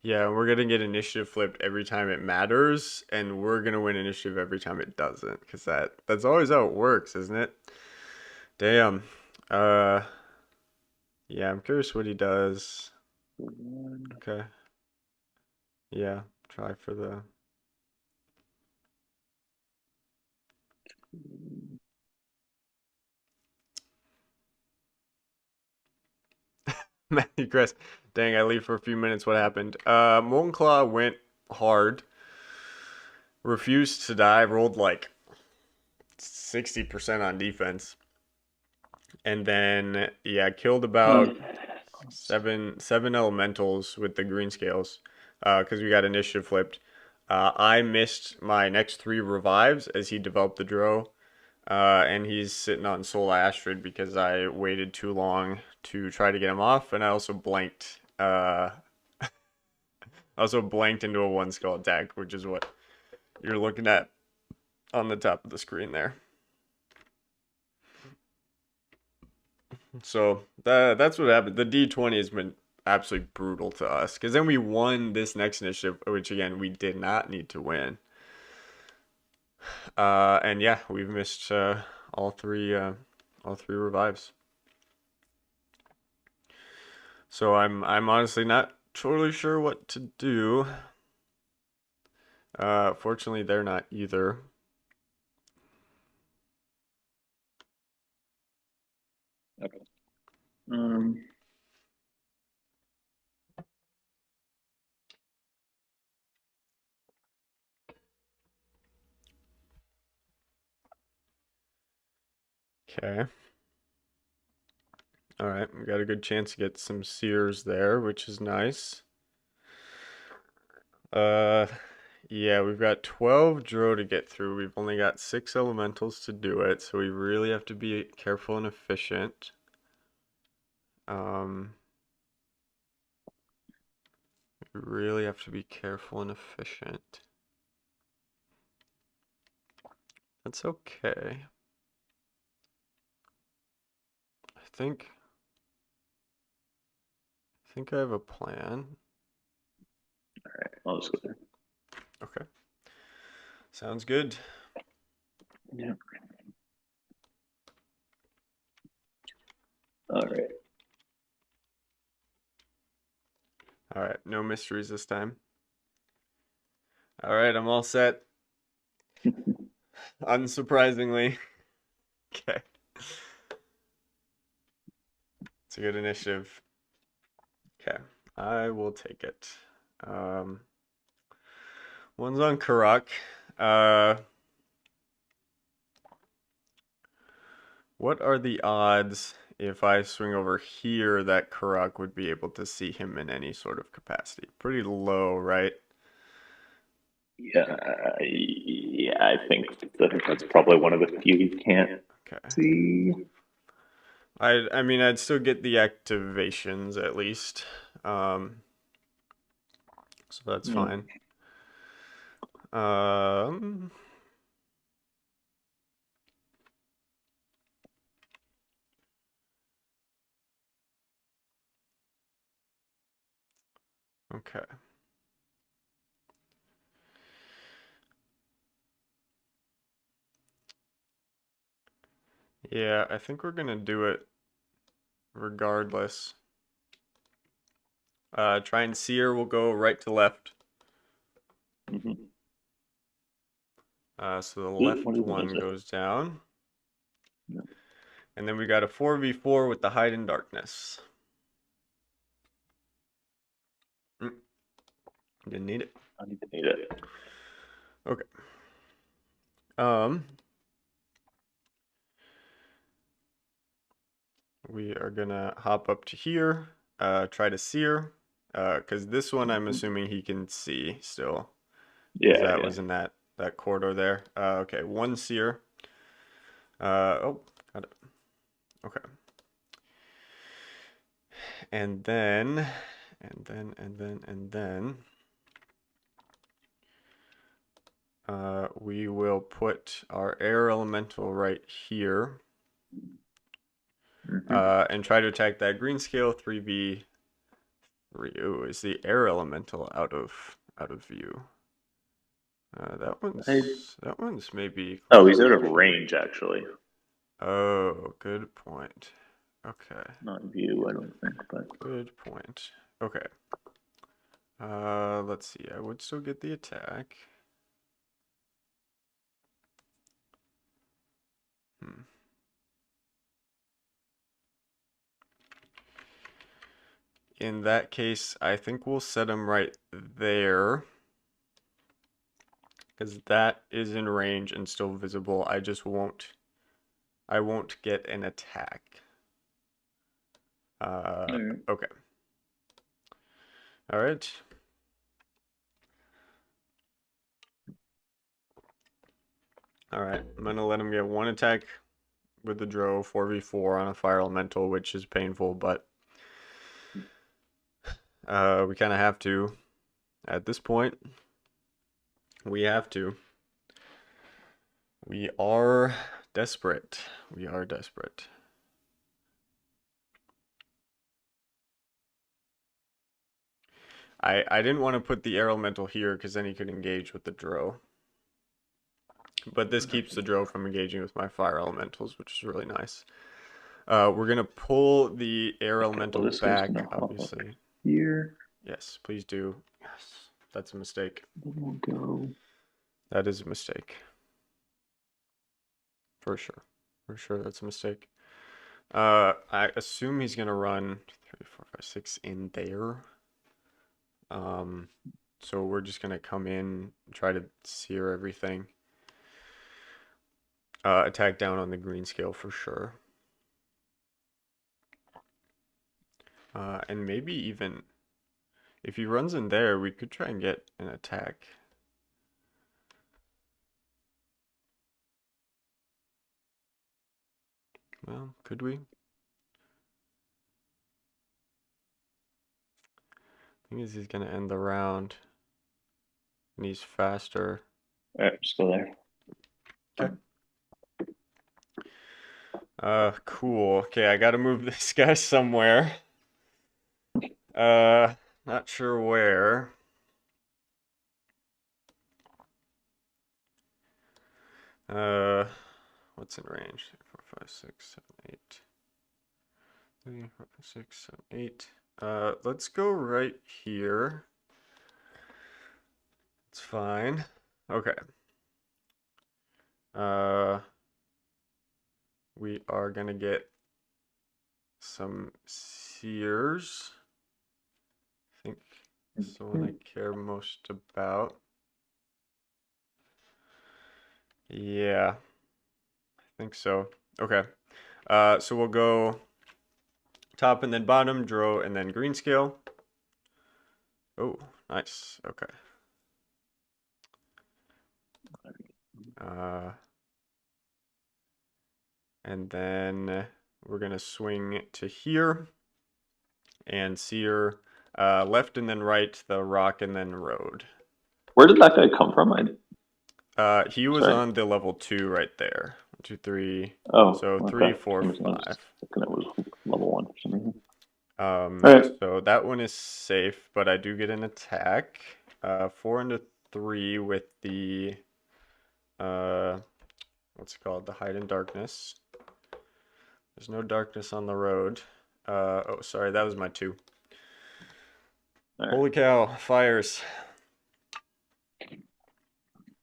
Yeah, we're gonna get initiative flipped every time it matters, and we're gonna win initiative every time it doesn't, because that's always how it works, isn't it? Damn. Uh, yeah, I'm curious what he does. Okay. Yeah, try for the. Matthew Chris. Dang, I leave for a few minutes. What happened? Molten Claw went hard, refused to die, rolled like 60% on defense, and then yeah, killed about seven elementals with the green scales, because we got initiative flipped. I missed my next 3 revives as he developed the Dro, and he's sitting on Soul Astrid because I waited too long to try to get him off, and I also blanked. Into a 1 skull attack, which is what you're looking at on the top of the screen there. So that's what happened. The D20 has been absolutely brutal to us. Because then we won this next initiative, which again we did not need to win. And yeah, we've missed all three revives. So I'm honestly not totally sure what to do. Fortunately, they're not either. Okay. Um, Okay. All right, we got a good chance to get some seers there, which is nice. Uh, yeah, we've got 12 Drow to get through. We've only got 6 elementals to do it, so we really have to be careful and efficient. Um, we really have to be careful and efficient. That's okay. I think I have a plan. all right, I'll just go there. Okay. Sounds good. Yeah. All right. All right, no mysteries this time. All right, I'm all set. Unsurprisingly. Okay. It's a good initiative. Okay, I will take it. Um, one's on Karak. Uh, what are the odds if I swing over here that Karak would be able to see him in any sort of capacity? Pretty low, right? Yeah, yeah, I think that's probably one of the few you can't Okay. see. I mean, I'd still get the activations at least. So that's Mm. fine. Um, okay. Yeah, I think we're gonna do it regardless. Try and seer will go right to left. Mm-hmm. So the Ooh, what left even is one it? goes down. No, And then we got a 4v4 with the hide in darkness. Mm, didn't need it. I don't even need it. Okay. Um, we are gonna hop up to here, try to seer, because this one I'm Mhm. assuming he can see still, because Yeah, that yeah. was in that corridor there. Okay, one seer. Oh, got it. Okay. And then, we will put our air elemental right here, Mm-hmm. and try to attack that green scale 3v3. Ooh, is the air elemental out of view? That I, one's maybe oh, closer he's to out of HP. range actually, Oh, good point. Okay, not view. I don't think, but good point. Okay. Let's see. I would still get the attack. Hmm. In that case, I think we'll set him right there, because that is in range and still visible. I won't get an attack. all right. Okay. All right. All right. I'm gonna let him get one attack with the Dro 4v4 on a fire elemental, which is painful, but we kind of have to at this point. We have to. We are desperate. We are desperate. I didn't want to put the air elemental here because then he could engage with the Drow. But this keeps the Drow from engaging with my fire elementals, which is really nice. We're gonna pull the air Okay, well elemental this guy's gonna back, hop up obviously. here. Yes, please do. Yes, that's a mistake. Then we'll go. That is a mistake. For sure. For sure, that's a mistake. I assume he's gonna run 3, 4, 5, 6 in there. So we're just gonna come in, try to sear everything. Attack down on the green scale for sure. And maybe even if he runs in there, we could try and get an attack. Well, could we? Thing is, he's gonna end the round, and he's faster. Alright, just go there. Okay. Cool. Okay, I gotta move this guy somewhere. Not sure where. What's in range? 3, 4, 5, 6, 7, 8. 3, 4, 5, 6, 7, 8. Let's go right here. It's fine. Okay. We are gonna get some sears. I think that's the one I care most about. Yeah, I think so. Okay. So we'll go top and then bottom, Drow, and then green scale. Oh, nice. Okay. And then we're gonna swing to here and sear left and then right, the rock and then road. Where did that guy come from? He was Sorry. on the level 2 right there. 1, 2, 3. Oh, So okay. 3, 4, For some reason I was 5. thinking it was level 1 for some reason. Alright. So that one is safe, but I do get an attack. 4 into 3 with the what's it called? The hide in darkness. There's no darkness on the road. Oh, sorry, that was my 2. Right. Holy cow, fires.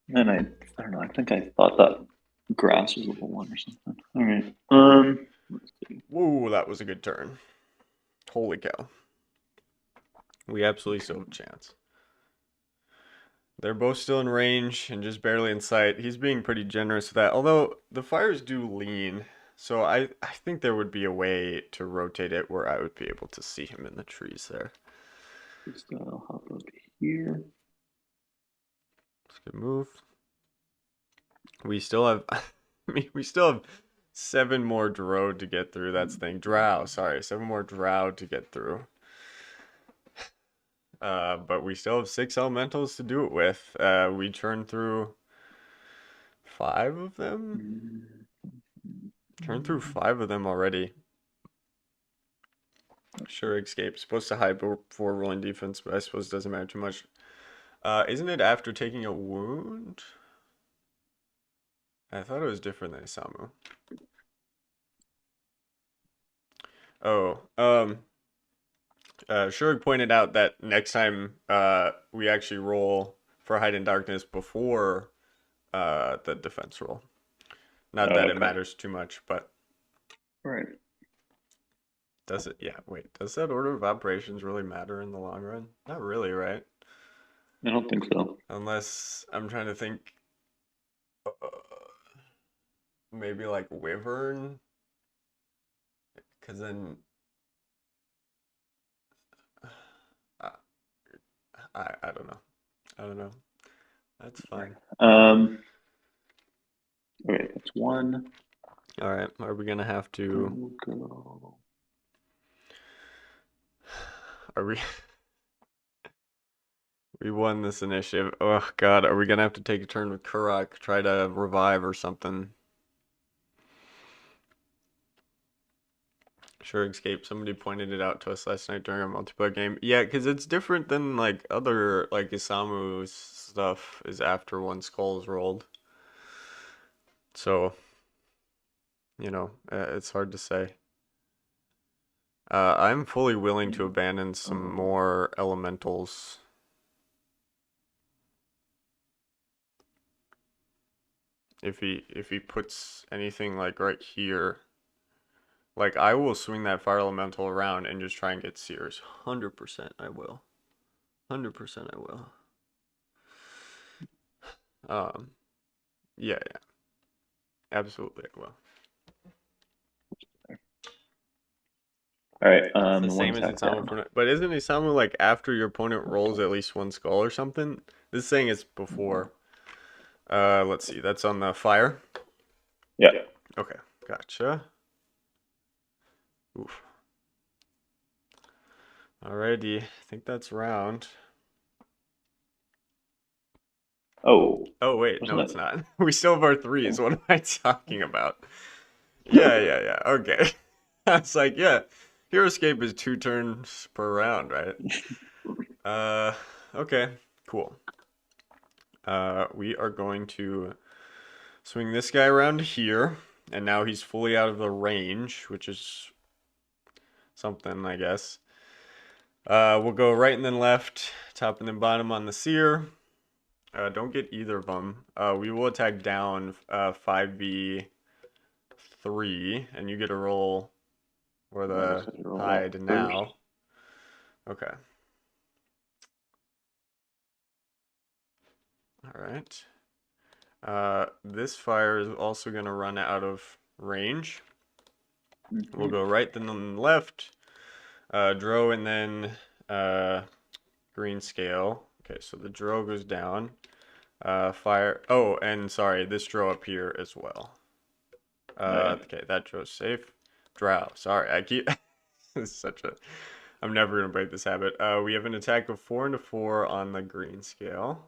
And I don't know, I think I thought that grass was level 1 or something. Alright. Let's see. Whoa, that was a good turn. Holy cow. We absolutely still have a chance. They're both still in range and just barely in sight. He's being pretty generous with that. Although the fires do lean, so I think there would be a way to rotate it where I would be able to see him in the trees there. Just hop up here. That's a good move. We still have, we still have 7 more drow to get through. That's the thing. Drow, sorry, 7 more drow to get through. But we still have 6 elementals to do it with. We churned through 5 of them. Turned through 5 of them already. Sure, escape. Supposed to hide before rolling defense, but I suppose it doesn't matter too much. Isn't it after taking a wound? I thought it was different than Isamu. Oh, Shurg pointed out that next time we actually roll for hide in darkness before the defense roll. Not that it matters too much, but right. Does it? Yeah, wait. Does that order of operations really matter in the long run? Not really, right? I don't think so. Unless I'm trying to think, maybe like Wyvern, because then uh, I don't know. I don't know. That's fine. Okay, that's 1. All right. Are we gonna have to? Go. Are we? We won this initiative. Oh God, are we gonna have to take a turn with Kurok, try to revive or something? Sure, Scape. Somebody pointed it out to us last night during our multiplayer game. Yeah, because it's different than like other like Isamu stuff is after one skull is rolled. So, it's hard to say. I'm fully willing to abandon some Oh, more elementals. If he puts anything like right here, like I will swing that fire elemental around and just try and get seers. 100% I will. 100% I will. Um, yeah, yeah, absolutely I will. all right. It's the One same as attack Isamu down. for but isn't Isamu like after your opponent rolls at least one skull or something? This saying is before. Let's see. That's on the fire. Yeah. Okay, gotcha. Oof. Alrighty, I think that's round. Oh, Oh wait, no, wasn't it's it? not. We still have our threes. Oh. What am I talking about? Yeah, yeah, yeah. Okay. I was like, yeah, Hero Escape is 2 turns per round, right? Uh, okay, cool. We are going to swing this guy around here, and now he's fully out of the range, which is something, I guess. We'll go right and then left, top and then bottom on the seer. Don't get either of them. We will attack down 5v3, and you get a roll for I guess the I should roll that hide first. now. Okay. All right. This fire is also going to run out of range. We'll go right then left, Dro, and then green scale. Okay, so the Dro goes down. Fire. Oh, and sorry, this Dro up here as well. Oh yeah. Okay, that Dro's safe. Drow. Sorry, I keep. This is such a. I'm never gonna break this habit. We have an attack of 4 into 4 on the green scale.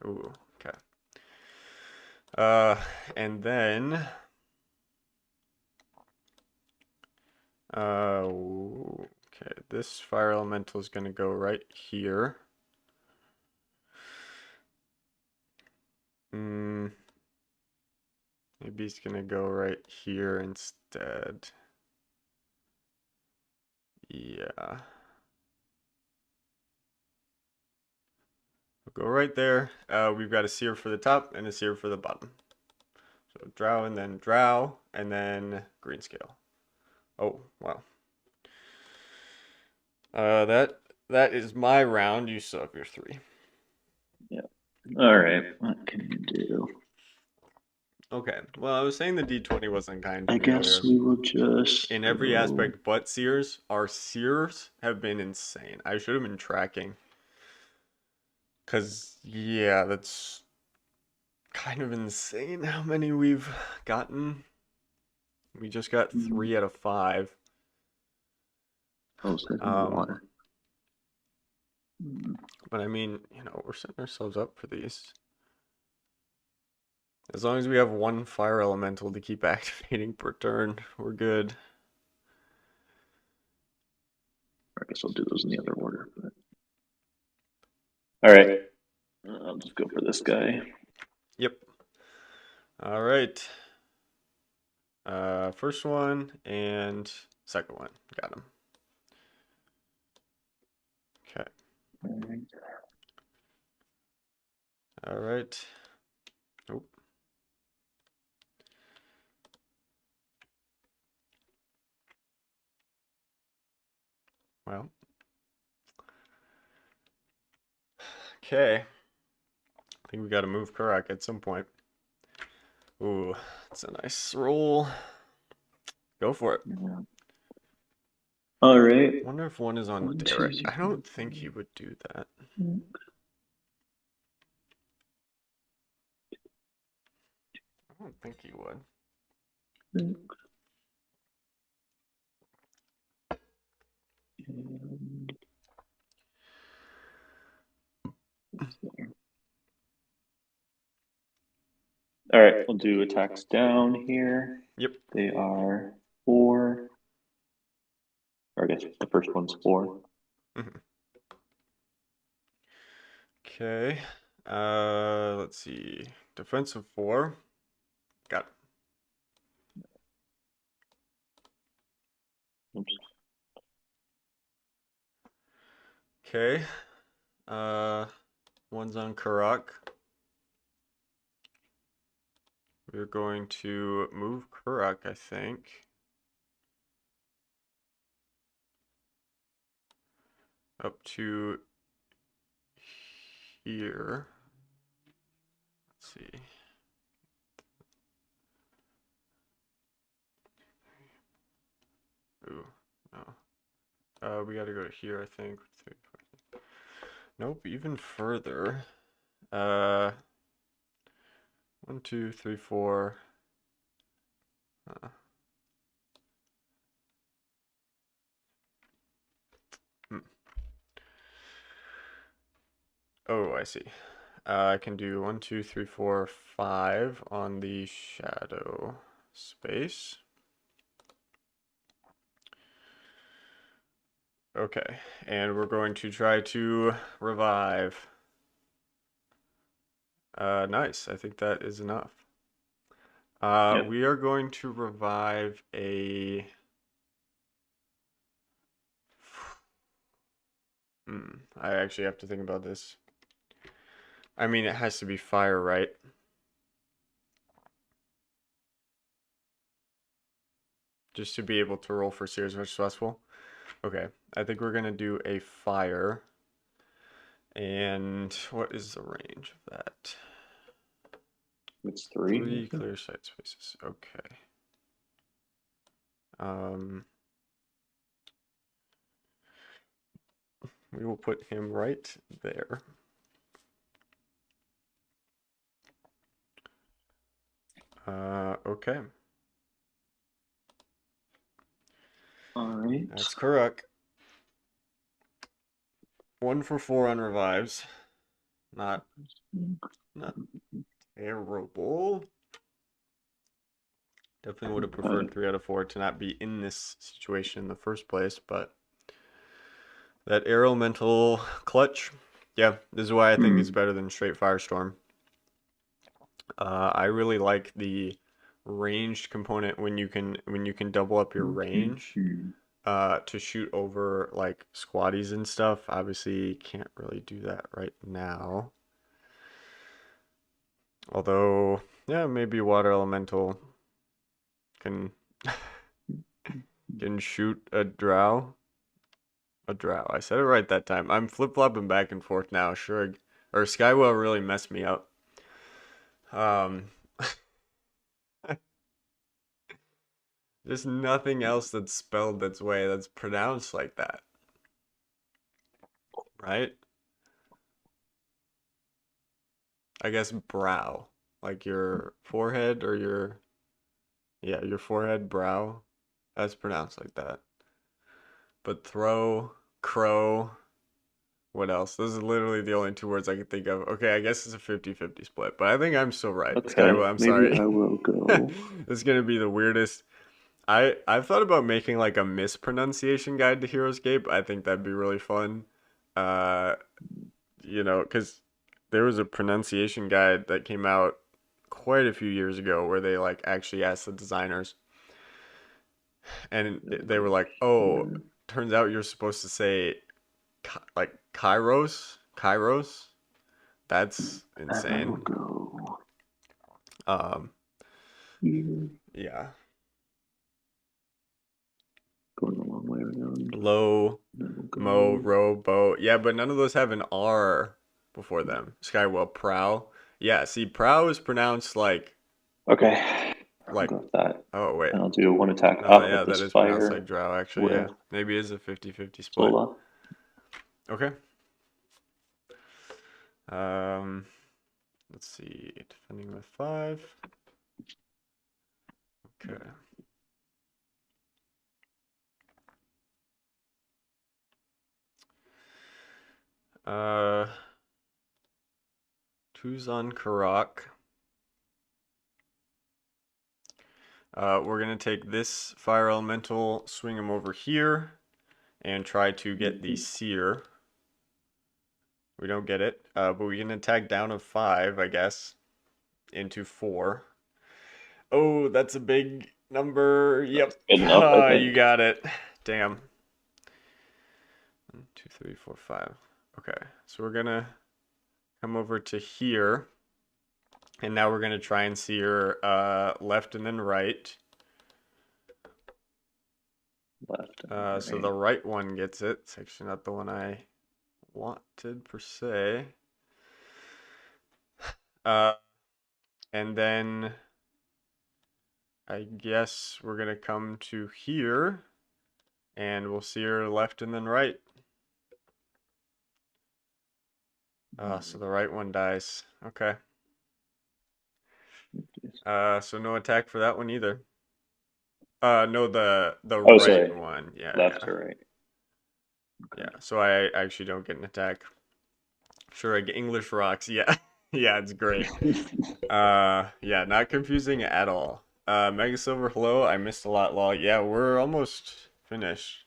Ooh, okay. Uh, and then okay, this fire elemental is gonna go right here. Hmm, maybe he's gonna go right here instead. Yeah. We'll go right there. We've got a seer for the top and a seer for the bottom. So drow, and then green scale. Oh, wow. That is my round. You still have your 3. Yeah. All right. What can you do? Okay. Well, I was saying the D20 wasn't kind to I me guess earlier. we will just In every go. aspect but seers, our seers have been insane. I should have been tracking. Cause yeah, that's kind of insane how many we've gotten. We just got 3 out of 5. Oh, so Um, water. Mm, but I mean, we're setting ourselves up for these. As long as we have one fire elemental to keep activating per turn, we're good. I guess I'll do those in the other order. But... All right. I'll just go for this guy. Yep. All right. First one and second one. Got him. Okay. All right. Oh, well. Okay. I think we got to move Karak at some point. Ooh, it's a nice roll. Go for it. Yeah. All right. Wonder if one is on One, two, Derek. zero. I don't think he would do that. I don't think he would. All right. I'll do attacks down here. Yep. They are 4. Or I guess the first one's 4. Mhm. Okay. Let's see. Defensive 4. Got it. Oops. Okay. One's on Karak. We're going to move Karak, I think. Up to here. Let's see. Ooh, no. We gotta go to here, I think. Nope, even further. Uh, 1, 2, 3, 4. Uh, hmm. Oh, I see. I can do 1, 2, 3, 4, 5 on the shadow space. Okay, and we're going to try to revive. Nice. I think that is enough. Yep. We are going to revive a. I actually have to think about this. I mean, it has to be fire, right? Just to be able to roll for series which successful. Okay, I think we're gonna do a fire. And what is the range of that? It's 3. 3 clear sight spaces. Okay. Um, we will put him right there. Okay. Alright. That's correct. 1 for 4 on revives. Not not terrible. Definitely would have preferred 3 out of 4 to not be in this situation in the first place, but that arrow mental clutch, yeah, this is why I think it's better than straight firestorm. I really like the ranged component when you can double up your range to shoot over like squaddies and stuff. Obviously, can't really do that right now. Although, yeah, maybe water elemental can can shoot a drow. A drow. I said it right that time. I'm flip-flopping back and forth now. Sure, or Skywell really messed me up. Um, there's nothing else that's spelled that's way that's pronounced like that, right? I guess brow, like your forehead or your yeah, your forehead, brow. That's pronounced like that. But throw, crow, what else? Those are literally the only 2 words I can think of. Okay, I guess it's a 50-50 split, but I think I'm still right. Okay, Skywell, I'm maybe sorry. I will go. This is gonna be the weirdest. I've thought about making like a mispronunciation guide to Heroes Scape. I think that'd be really fun. Uh, because there was a pronunciation guide that came out quite a few years ago where they like actually asked the designers, and they were like, "Oh, Here. turns out you're supposed to say like Kairos. That's I will insane." go Um, here. yeah, Going a long way around. low, I will mo, go. row, bow. Yeah, but none of those have an R before them. Skywell, prow. Yeah, see, prow is pronounced Okay, I'll like. go with that. Oh wait, And I'll do one attack no, up yeah, with that this is pronounced fire like drow, actually, with yeah. Maybe it is a 50-50 split. Sola. Okay. Um, let's see. Defending with 5. Okay. Uh, Tuzan Karak. We're gonna take this fire elemental, swing him over here, and try to get the seer. We don't get it, but we can attack down of 5, I guess, into 4. Oh, that's a big number. That's Yep. good enough, I You think. got it. Damn. 1, 2, 3, 4, 5. Okay, so we're gonna come over to here, and now we're gonna try and seer left and then right. Left and So the right. right one gets it. It's actually not the one I wanted per se. Uh, and then I guess we're gonna come to here, and we'll seer left and then right. So the right one dies. Okay. So no attack for that one either. No, the Oh, right sorry. one. Yeah, Left yeah, to right. yeah. Okay. So I actually don't get an attack. Sure, I get English rocks. Yeah, yeah, it's great. Yeah, not confusing at all. Mega Silver, hello. I missed a lot, lol. Yeah, we're almost finished.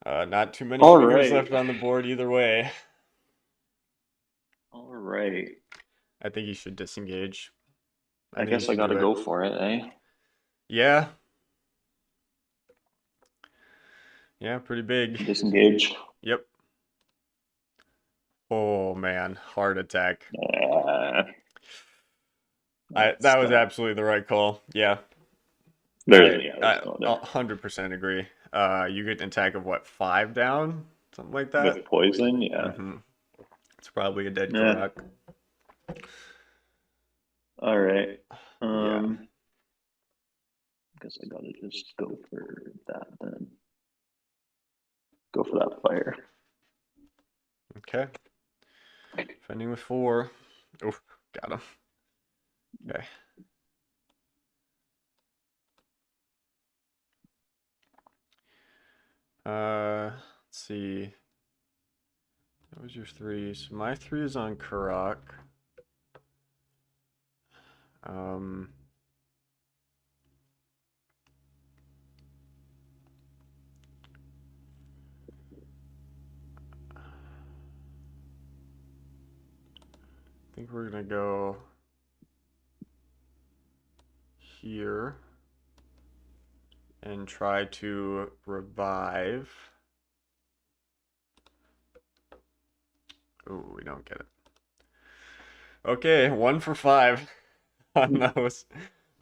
Not too many All figures right. left on the board either way. All right. I think you should disengage. I I think you guess I should gotta do it. go for it, eh? Yeah, yeah, pretty big. Disengage. Yep. Oh man, heart attack. Uh, That that's was absolutely the right call. Yeah, there's yeah, there's I no other 100% agree. You get an attack of what, 5 down, something like that. with poison. Yeah. Mm-hmm. It's probably a dead Yeah. Karak. All right. Yeah. Guess I gotta just go for that then. Go for that fire. Okay. Defending with 4. Oh, got him. Okay. Let's see. That was your 3. So my 3 is on Karak. Um, I think we're gonna go here and try to revive. Oh, we don't get it. Okay, 1 for 5 on those,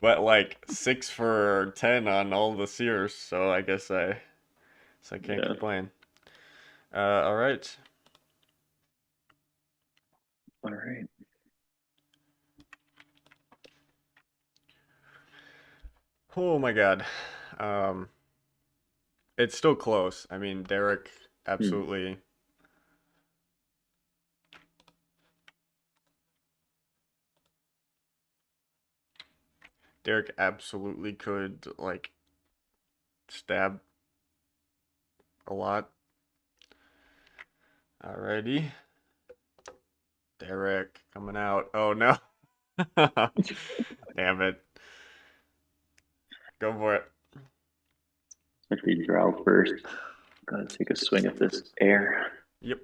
but like 6 for 10 on all the seers. So I guess I can't Yeah. complain. All right. All right. Oh my God. Um, it's still close. I mean, Derek Hmm. absolutely. Derek absolutely could like stab a lot. Alrighty. Derek coming out. Oh no. Damn it. Go for it. Actually, draw first. Gotta take a swing at this air. Yep.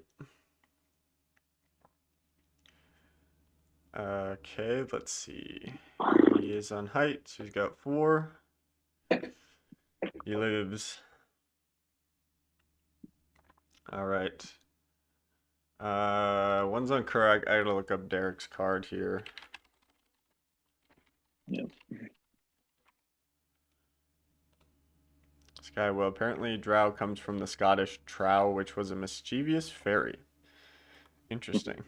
Okay, let's see. He is on height, so he's got 4. He lives. All right. One's on correct. I gotta look up Derek's card here. Yeah. Sky, well, apparently Drow comes from the Scottish trow, which was a mischievous fairy. Interesting.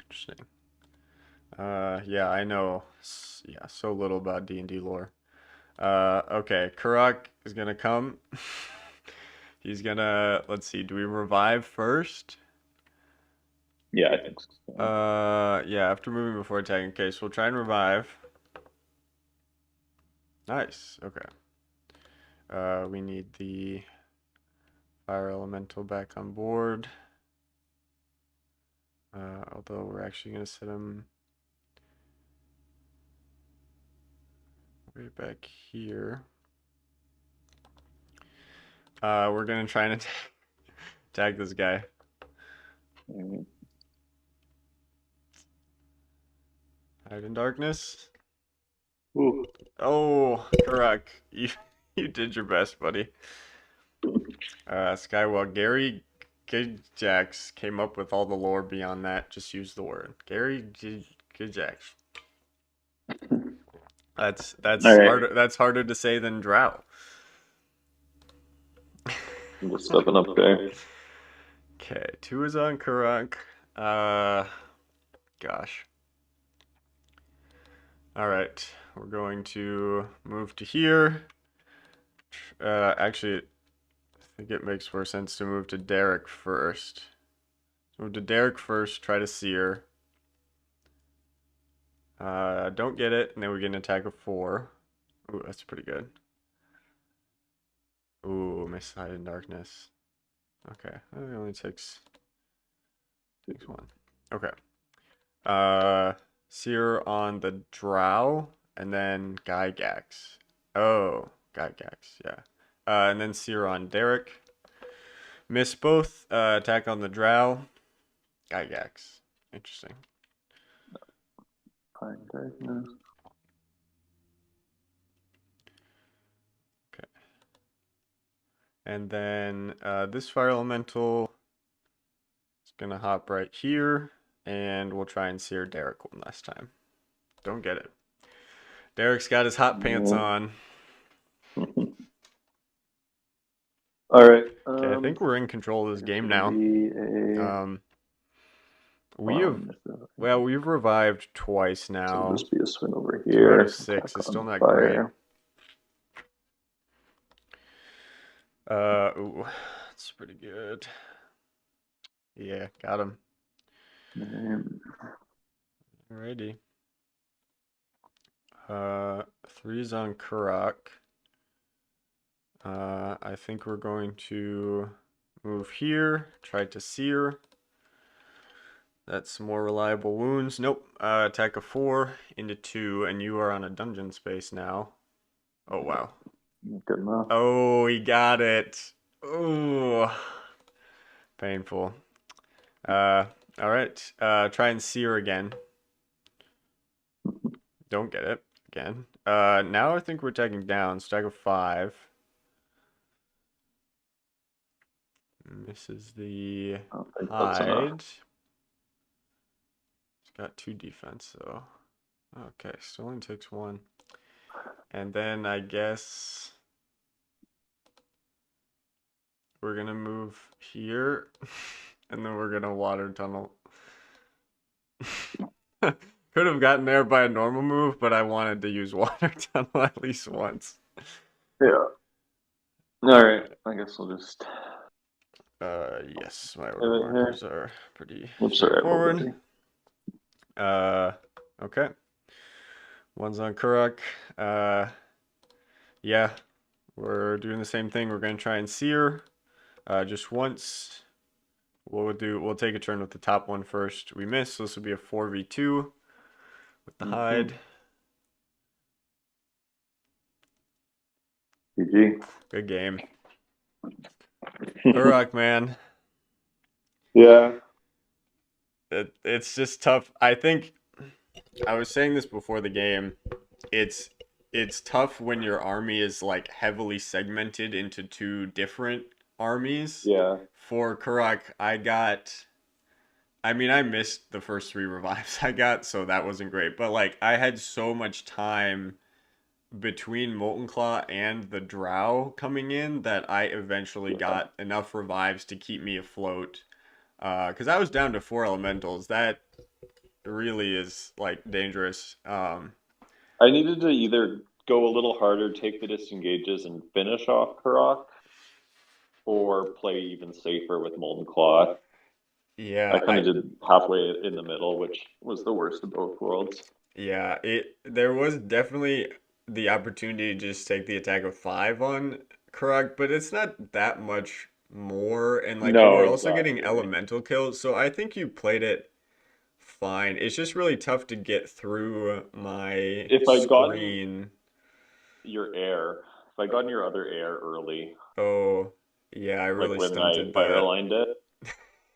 Interesting. Yeah, I know. Yeah, so little about D&D lore. Okay, Karak is gonna come. He's gonna, let's see, do we revive first? Yeah, I think so. Yeah, after moving before attacking. Okay, so we'll try and revive. Nice. Okay. We need the fire elemental back on board. Although we're actually gonna set him. way back here. We're gonna try and attack this guy. Mm. Hide in darkness. Ooh. Oh, correct. You did your best, buddy. Skywell, Gary Gijax came up with all the lore beyond that. Just use the word. Gary Gijax. All That's right. harder. That's harder to say than drow. I'm just stepping up there. Okay, two is on Karak. Uh, gosh. All right, we're going to move to here. Actually, I think it makes more sense to move to Derek first. Move to Derek first. Try to sear. Don't get it, and then we get an attack of 4. Ooh, that's pretty good. Ooh, miss hide in darkness. Okay, it only takes 1. Okay. Uh, Seer on the Drow, and then Gygax. Oh, Gygax, yeah. And then Seer on Derek. Miss both. Attack on the Drow. Gygax. Interesting. Fine, darkness. Okay. And then this Fire Elemental is gonna hop right here, and we'll try and Seer Derek one last time. Don't get it. Derek's got his hot pants Yeah. on. All right. Okay, I think we're in control of this game It'll now. be a Um, we have, one. well, we've revived twice So it'll now. just be a swing over 2 out here. of 6 Attack is still on not great. fire. Ooh, that's pretty good. Yeah, got him. And Alrighty. 3's on Karak. I think we're going to move here, try to sear. That's some more reliable wounds. Nope. Attack of 4 into 2, and you are on a dungeon space now. Oh, wow. good enough. Oh, he got it. Oh, painful. All right. Try and sear again. Don't get it again. Now I think we're taking down. Stack of 5. Misses the I don't think that's enough. hide. It's got 2 defense, so. Okay, still only takes 1. And then I guess we're gonna move here, and then we're gonna water tunnel. Could have gotten there by a normal move, but I wanted to use water tunnel at least once. Yeah. All right. I guess we'll just. Yes, my order Have it here. markers are pretty Oops, sorry, straightforward. buddy. Okay. One's on Kurok. Yeah, we're doing the same thing. We're gonna try and sear. Just once. We'll take a turn with the top one first. We missed, so this will be a 4v2 with the hide. GG. Good game. Uruk, man. Yeah. It's just tough. I think I was saying this before the game. It's tough when your army is like heavily segmented into 2 different armies. Yeah. For Kurok, I mean, I missed the first 3 revives I got, so that wasn't great. But like I had so much time between Molten Claw and the Drow coming in that I eventually got enough revives to keep me afloat. Because I was down to 4 elementals. That really is like dangerous. I needed to either go a little harder, take the disengages, and finish off Karok, or play even safer with Molten Claw. I Yeah, kind of did halfway in the middle, which was the worst of both worlds. yeah, there was definitely the opportunity to just take the attack of 5 on Karag, but it's not that much more, and like you No, were also getting exactly. elemental kills, so I think you played it fine. It's just really tough to get through my If I'd gotten screen. your air. If I got in your other air early, Oh, yeah, I like really when I stunted fire that. lined it,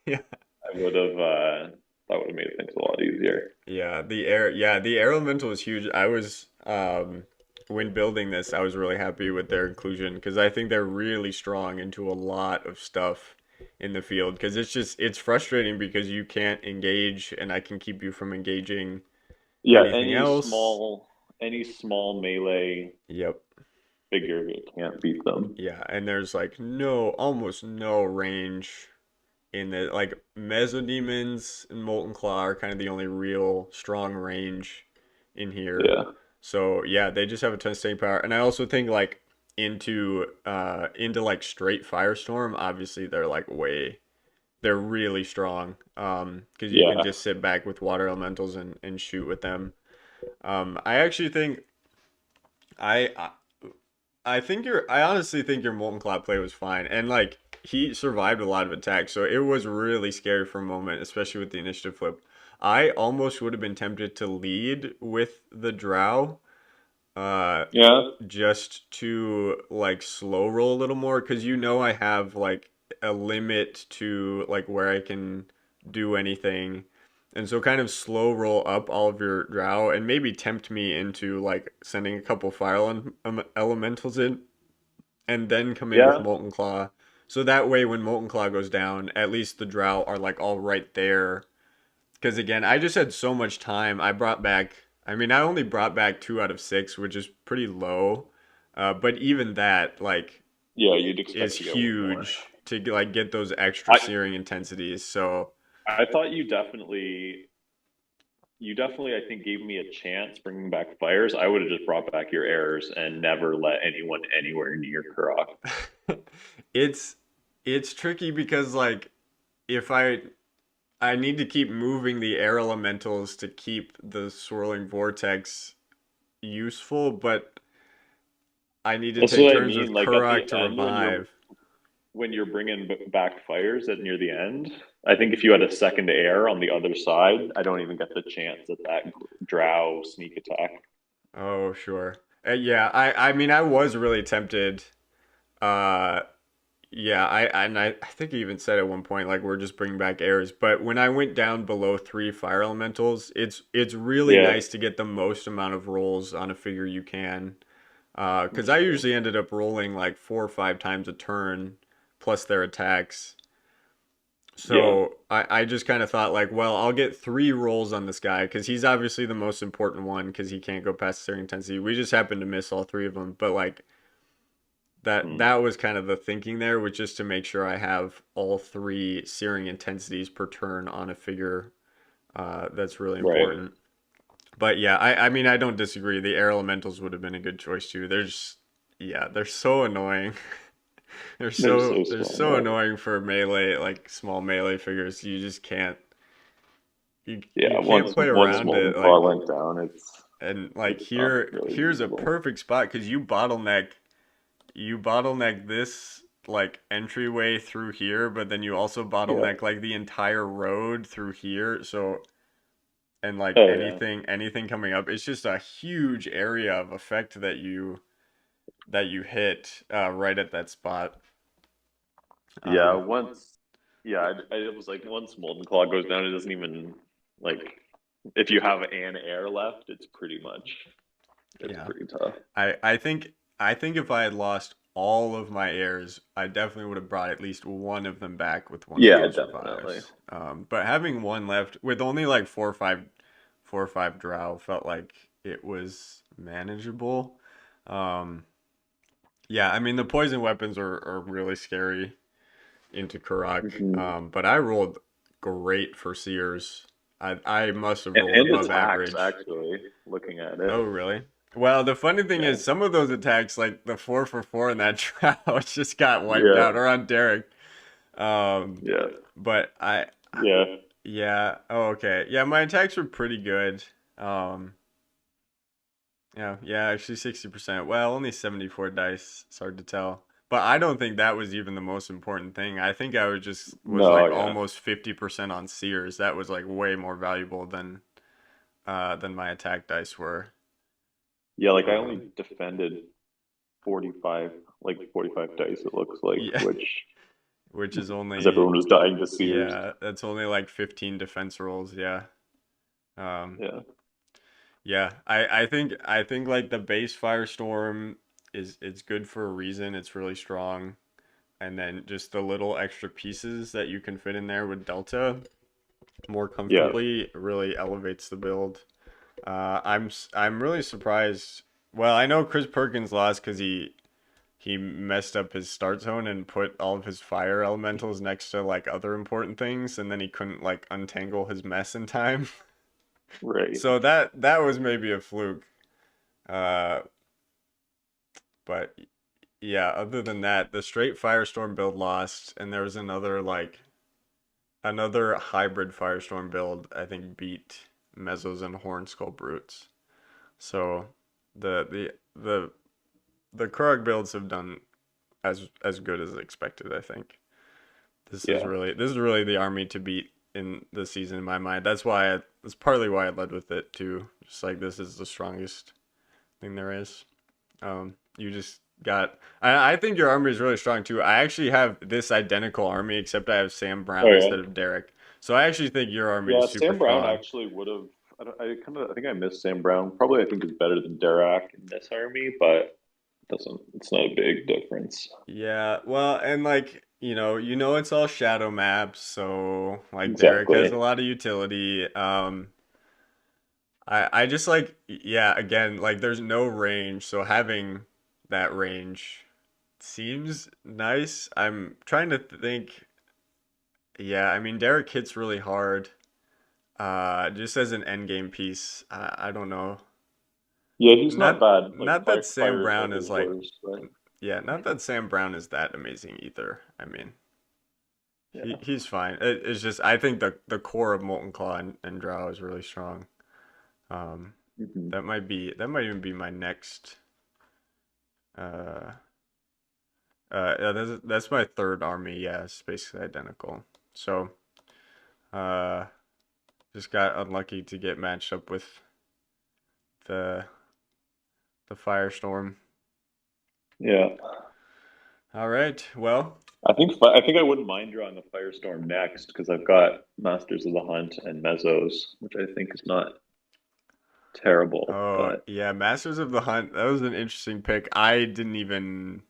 Yeah. I would have that would have made things a lot easier. Yeah, the air elemental was huge. I was when building this, I was really happy with their inclusion because I think they're really strong into a lot of stuff in the field because it's frustrating because you can't engage and I can keep you from engaging Yeah, anything else. any small melee Yep. figure you can't beat them. Yeah, and there's like almost no range in the like Mesodemons and Molten Claw are kind of the only real strong range in here. Yeah. So yeah, they just have a ton of staying power. And I also think like into like straight Firestorm, obviously they're really strong. Because you can Yeah. just sit back with water elementals and shoot with them. I actually think I I honestly think your Molten Cloud play was fine. And like he survived a lot of attacks, so it was really scary for a moment, especially with the initiative flip. I almost would have been tempted to lead with the Drow, uh, Yeah. just to like slow roll a little more, because I have like a limit to like where I can do anything. And so kind of slow roll up all of your Drow and maybe tempt me into like sending a couple elementals in and then come in with Yeah. Molten Claw. So that way, when Molten Claw goes down, at least the Drow are like all right there. Because again, I just had so much time. I mean, I only brought back 2 out of 6, which is pretty low. But even that, like, Yeah, you'd is expect to get one more. huge to like get those extra I searing intensities. So I thought you definitely I think gave me a chance bringing back fires. I would have just brought back your errors and never let anyone anywhere near Karak. it's it's tricky because like if I need to keep moving the air elementals to keep the swirling vortex useful, but I need to That's take what I turns mean. with Like at the Kurak to end revive. when you're bringing back fires at near the end, I think if you had a second air on the other side, I don't even get the chance at that drow sneak attack. Oh, sure. Yeah, I mean I was really tempted. Uh yeah, I think I even said at one point like we're just bringing back airs, but when I went down below 3 fire elementals, it's really Yeah, nice to get the most amount of rolls on a figure you can. Because that's I true. usually ended up rolling like 4 or 5 times a turn plus their attacks. Yeah, So I just kind of thought like, well, I'll get 3 rolls on this guy because he's obviously the most important one because he can't go past searing intensity. We just happened to miss all 3 of them, but like hmm. that was kind of the thinking there, was just to make sure I have all 3 searing intensities per turn on a figure. That's really Right. important. But yeah, I mean I don't disagree. The air elementals would have been a good choice too. Yeah, they're so annoying. They're so They're strong. so Yeah, annoying for melee, like small melee figures. You just can't you yeah. can't play Once around Molten it Claw like. went down, And like it's not really here's a usable. perfect spot because you bottleneck this like entryway through here, but then you also Yeah. bottleneck like the entire road through here. So and like Oh yeah. anything coming up, it's just a huge area of effect that you hit right at that spot. Yeah. Um, Once. Yeah. It was like once Molten Claw goes down, it doesn't even like if you have an air left, it's yeah, pretty tough. I think if I had lost all of my heirs, I definitely would have brought at least one of them back with one of Yeah, those definitely. revives. But having one left with only like 4 or 5 drow felt like it was manageable. Um, yeah, I mean the poison weapons are really scary into Karak. Hmm. But I rolled great for Seers. I must have rolled And above attacks average. actually. Looking at Oh, it, really? Well, the funny thing yeah, is, some of those attacks, like the 4 for 4 in that drought, just got wiped yeah, out, or on Derek. Um, yeah, but yeah. yeah. Oh, okay. Yeah, my attacks were pretty good. Um, yeah, actually 60%. Well, only 74 dice. It's hard to tell. But I don't think that was even the most important thing. I think I was No, like yeah, almost 50% on Seers. That was like way more valuable than my attack dice were. yeah. Like I only Um, defended. 45, like 45 dice, it looks like, Yeah, which, which is because only, everyone was dying to Sears. yeah, that's only like 15 defense rolls. Yeah. Um, Yeah. yeah, I think like the base Firestorm is it's good for a reason. It's really strong. And then just the little extra pieces that you can fit in there with Delta more Yeah. comfortably really elevates the build. I'm really surprised. Well, I know Chris Perkins lost because he messed up his start zone and put all of his fire elementals next to like other important things, and then he couldn't like untangle his mess in time. Right. So that was maybe a fluke. Uh, but yeah, other than that, the straight Firestorm build lost, and there was another hybrid Firestorm build. I think beat Mezzos and Hornskull Brutes. So the the the the Krog builds have done as good as expected. I think Yeah. this is really the army to beat in the season in my mind. That's partly why I led with it too. Just like this is the strongest thing there is. You just got. I think your army is really strong too. I actually have this identical army, except I have Sam Oh Brown yeah. instead of Derek. So I actually think your army is Yeah, super Sam Brown strong. actually would have. I think I missed Sam Brown. Probably, I think is better than Dirac in this army, but doesn't. It's not a big difference. Yeah, well, and like, it's all shadow maps, so like Derek has a Exactly. lot of utility. I just like, yeah, again, like there's no range, so having that range seems nice. I'm trying to think. Yeah, I mean Derek hits really hard. Just as an end game piece, I don't know. Yeah, he's not Not bad. Like not that Sam fire is Brown like his is like, worst, but yeah, not that Sam Brown is that amazing either. I mean, yeah. he's fine. It's just I think the core of Molten Claw and Drow is really strong. Um, Hmm. that might even be my next. Uh, yeah, that's my third army. Yeah, it's basically identical. So, uh, just got unlucky to get matched up with the the Firestorm. Yeah. All right. Well, I think I wouldn't mind drawing the Firestorm next because I've got Masters of the Hunt and Mezzos, which I think is not terrible. oh But yeah, Masters of the Hunt. That was an interesting pick. I didn't even.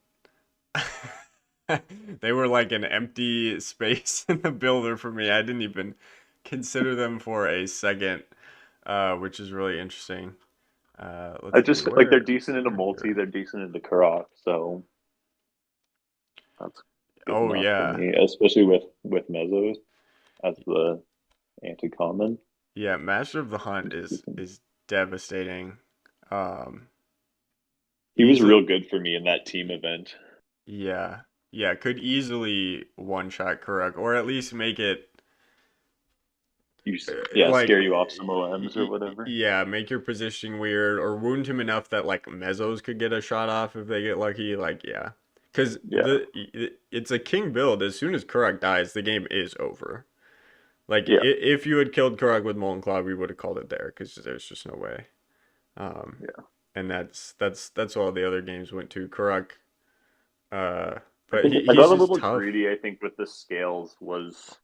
They were like an empty space in the builder for me. I didn't even consider them for a second, which is really interesting. I Let's see, just like they're where decent into where multi, here? they're decent into Karok, so that's good Oh enough for yeah, me, especially with Mezzos as the anti-common. yeah. Master of the Hunt is devastating. Um, He was easily, real good for me in that team event. yeah, yeah. Could easily one shot correct, or at least make it Yeah, like scare you off some OMs or whatever. yeah, make your positioning weird or wound him enough that like mezzos could get a shot off if they get lucky. Like yeah, because Yeah, it's a king build. As soon as Kurak dies, the game is over. Like yeah, if you had killed Kurak with Molten Claw, we would have called it there because there's just no way. Um, yeah. and that's all the other games went to Kurak. Uh, I but think I got he's a just little tough. greedy. I think with the scales was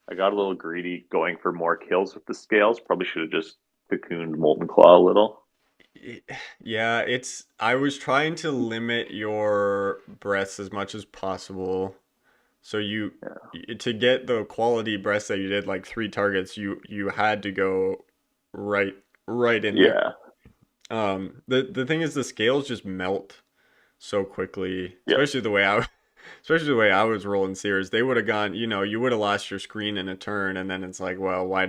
I got a little greedy going for more kills with the scales. Probably should have just cocooned Molten Claw a little. Yeah, I was trying to limit your breaths as much as possible. So Yeah, to get the quality breaths that you did, like three targets, you had to go right right in there. yeah, The thing is the scales just melt so quickly, yeah, especially the way I was rolling Sears. They would have gone, you would have lost your screen in a turn, and then it's like, well, why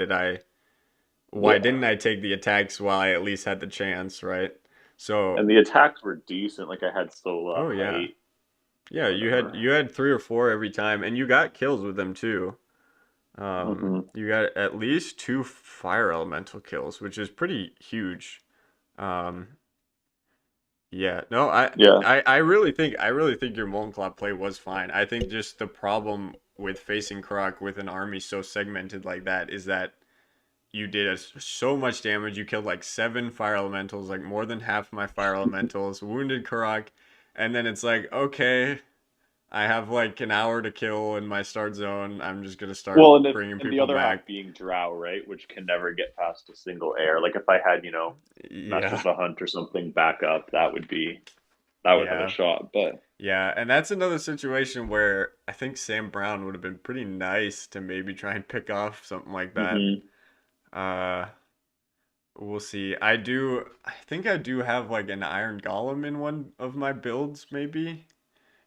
yeah. didn't I take the attacks while I at least had the chance, right? So, And the attacks were decent. Like I had Sola, oh yeah. height, Yeah, whatever. you had three or four every time, and you got kills with them too. Hmm. You got at least two fire elemental kills, which is pretty huge. Um, yeah, no, Yeah, I really think your Molten Claw play was fine. I think just the problem with facing Croc with an army so segmented like that is that you did so much damage. You killed like seven fire elementals, like more than half my fire elementals, wounded Karak, And then it's like, okay, I have like an hour to kill in my start zone. I'm just gonna start Well, bringing and the people other half back. being drow, right, which can never get past a single air. Like if I had, Masters Yeah, of the Hunt or something back up, that would have a yeah, shot. But yeah. And that's another situation where I think Sam Brown would have been pretty nice to maybe try and pick off something like that. hmm Uh, we'll see. I think I do have like an Iron Golem in one of my builds, maybe.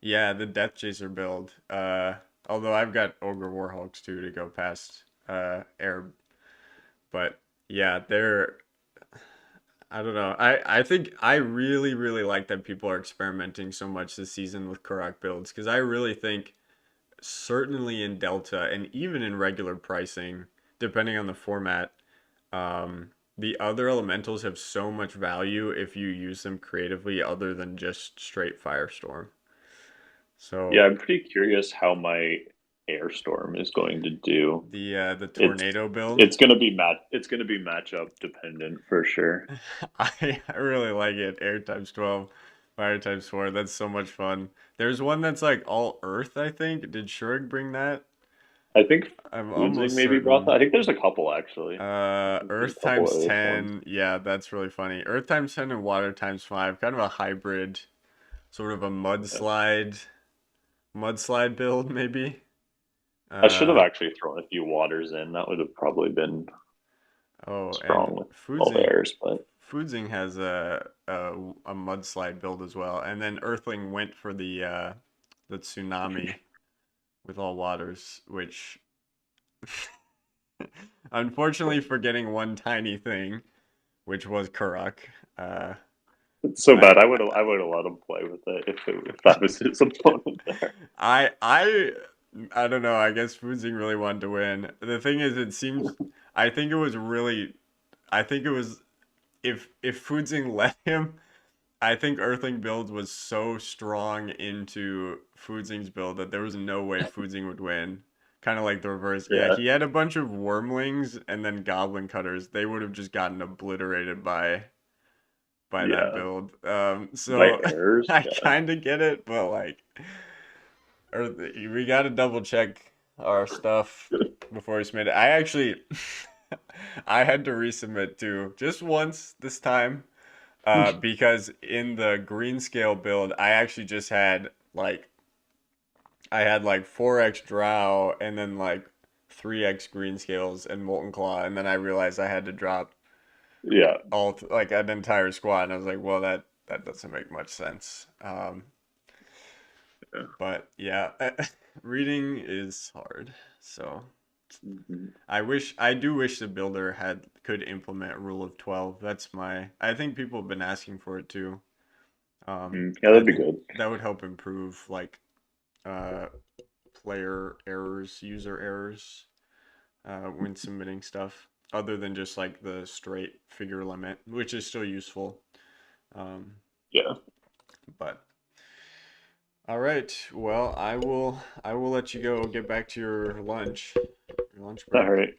Yeah, the Death Chaser build. Although I've got Ogre Warhawks too to go past air, but yeah, they're I don't know. I think I really really like that people are experimenting so much this season with Karak builds because I really think certainly in Delta and even in regular pricing, depending on the format, the other elementals have so much value if you use them creatively other than just straight Firestorm. yeah, So I'm pretty curious how my airstorm is going to do. the It's tornado build. it's gonna be matchup dependent for sure. I really like it. Air times 12, fire times 4. That's so much fun. There's one that's like all earth, I think. Did Shurg bring that? I think I'm Foodsing almost maybe brought that. certain. I think there's a couple actually. There's Earth a couple times of those ones. 10. Yeah, that's really funny. Earth times 10 and water times 5. Kind of a hybrid, sort of a Yeah. mudslide build maybe. I should have Uh actually thrown a few waters in. That would have probably been oh, and strong with all the airs, but Foodsing has a mudslide build as well, and then Earthling went for the tsunami with all waters, which unfortunately forgetting one tiny thing, which was Karak. Uh, it's so I bad. I would have let him play with it if that was his opponent there. I I I don't know. I guess Foodsing really wanted to win. The thing is, it seems I think it was really I think it was if Foodsing let him. I think Earthling build was so strong into Foodsing's build that there was no way Foodsing would win. Kind of like the reverse. Yeah, Yeah, he had a bunch of Wormlings and then Goblin Cutters. They would have just gotten obliterated by that yeah. build. By So airs, I yeah. kind of get it, but like, we got to double check our stuff before we submit it. I actually, I had to resubmit too, just once this time. Because in the green scale build, I had like 4x Drow and then like 3x green scales and Molten Claw, and then I realized I had to drop Yeah, like an entire squad, and I was like, well, that doesn't make much sense. yeah. But yeah, reading is hard, so hmm I do wish the builder had could implement Rule of 12. I think people have been asking for it too. Yeah, I that'd be think good. that would help improve like uh, player errors, user errors when submitting stuff, other than just like the straight figure limit, which is still useful. Um, Yeah. but all right, well, I will let you go get back to your lunch All break. right.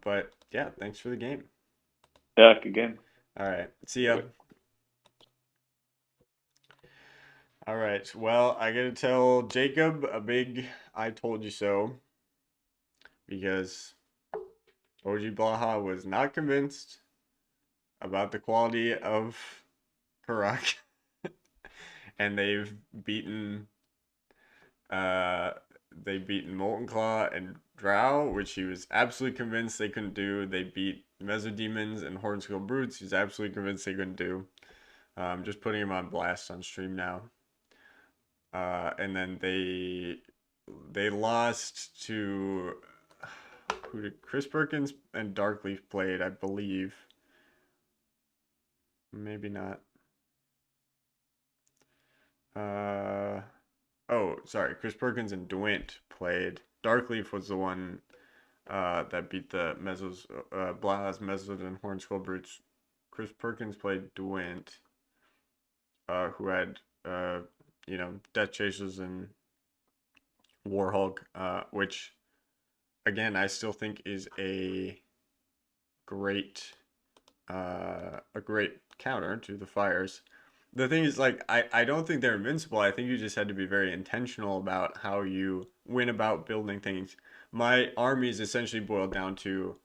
But yeah, thanks for the game. Yeah, good game. All right, see ya. Bye. All right, well, I gotta tell Jacob a big I told you so because OG Blaha was not convinced about the quality of Karak, and beaten uh they've beaten Molten Claw and Drow, which he was absolutely convinced they couldn't do. They beat Mesodemons and Hornskull Brutes, he's absolutely convinced they couldn't do. Just putting him on blast on stream now. And then they lost to who did Chris Perkins and Darkleaf played, I believe. Maybe not. Uh, oh, sorry. Chris Perkins and Dwint played. Darkleaf was the one that beat the Mesos, Blaha's Mesos and Hornskull Brutes. Chris Perkins played Dwint, who had, Death Chasers and Warhawk, which, again, I still think is great, a great counter to the Fires. the thing is, like, I don't think they're invincible. I think you just had to be very intentional about how you went about building things. My army is essentially boiled down to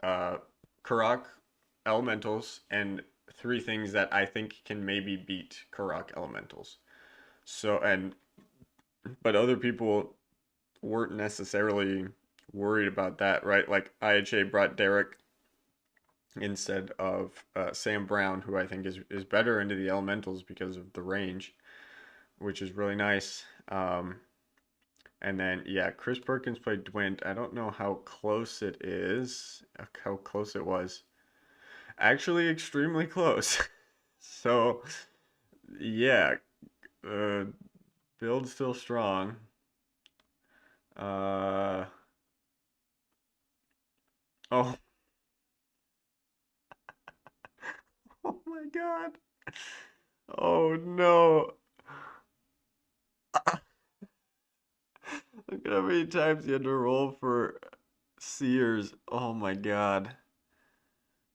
uh, Karak elementals and three things that I think can maybe beat Karak elementals. So, and but other people weren't necessarily worried about that, right? Like IHA brought Derek instead of Sam Brown, who I think is better into the elementals because of the range, which is really nice. And then yeah, Chris Perkins played Dwint. I don't know how close it is, how close it was. Actually, extremely close. So yeah, uh, build still strong. Uh oh, oh my God. Oh no. Look at how many times you had to roll for Sears. Oh my God.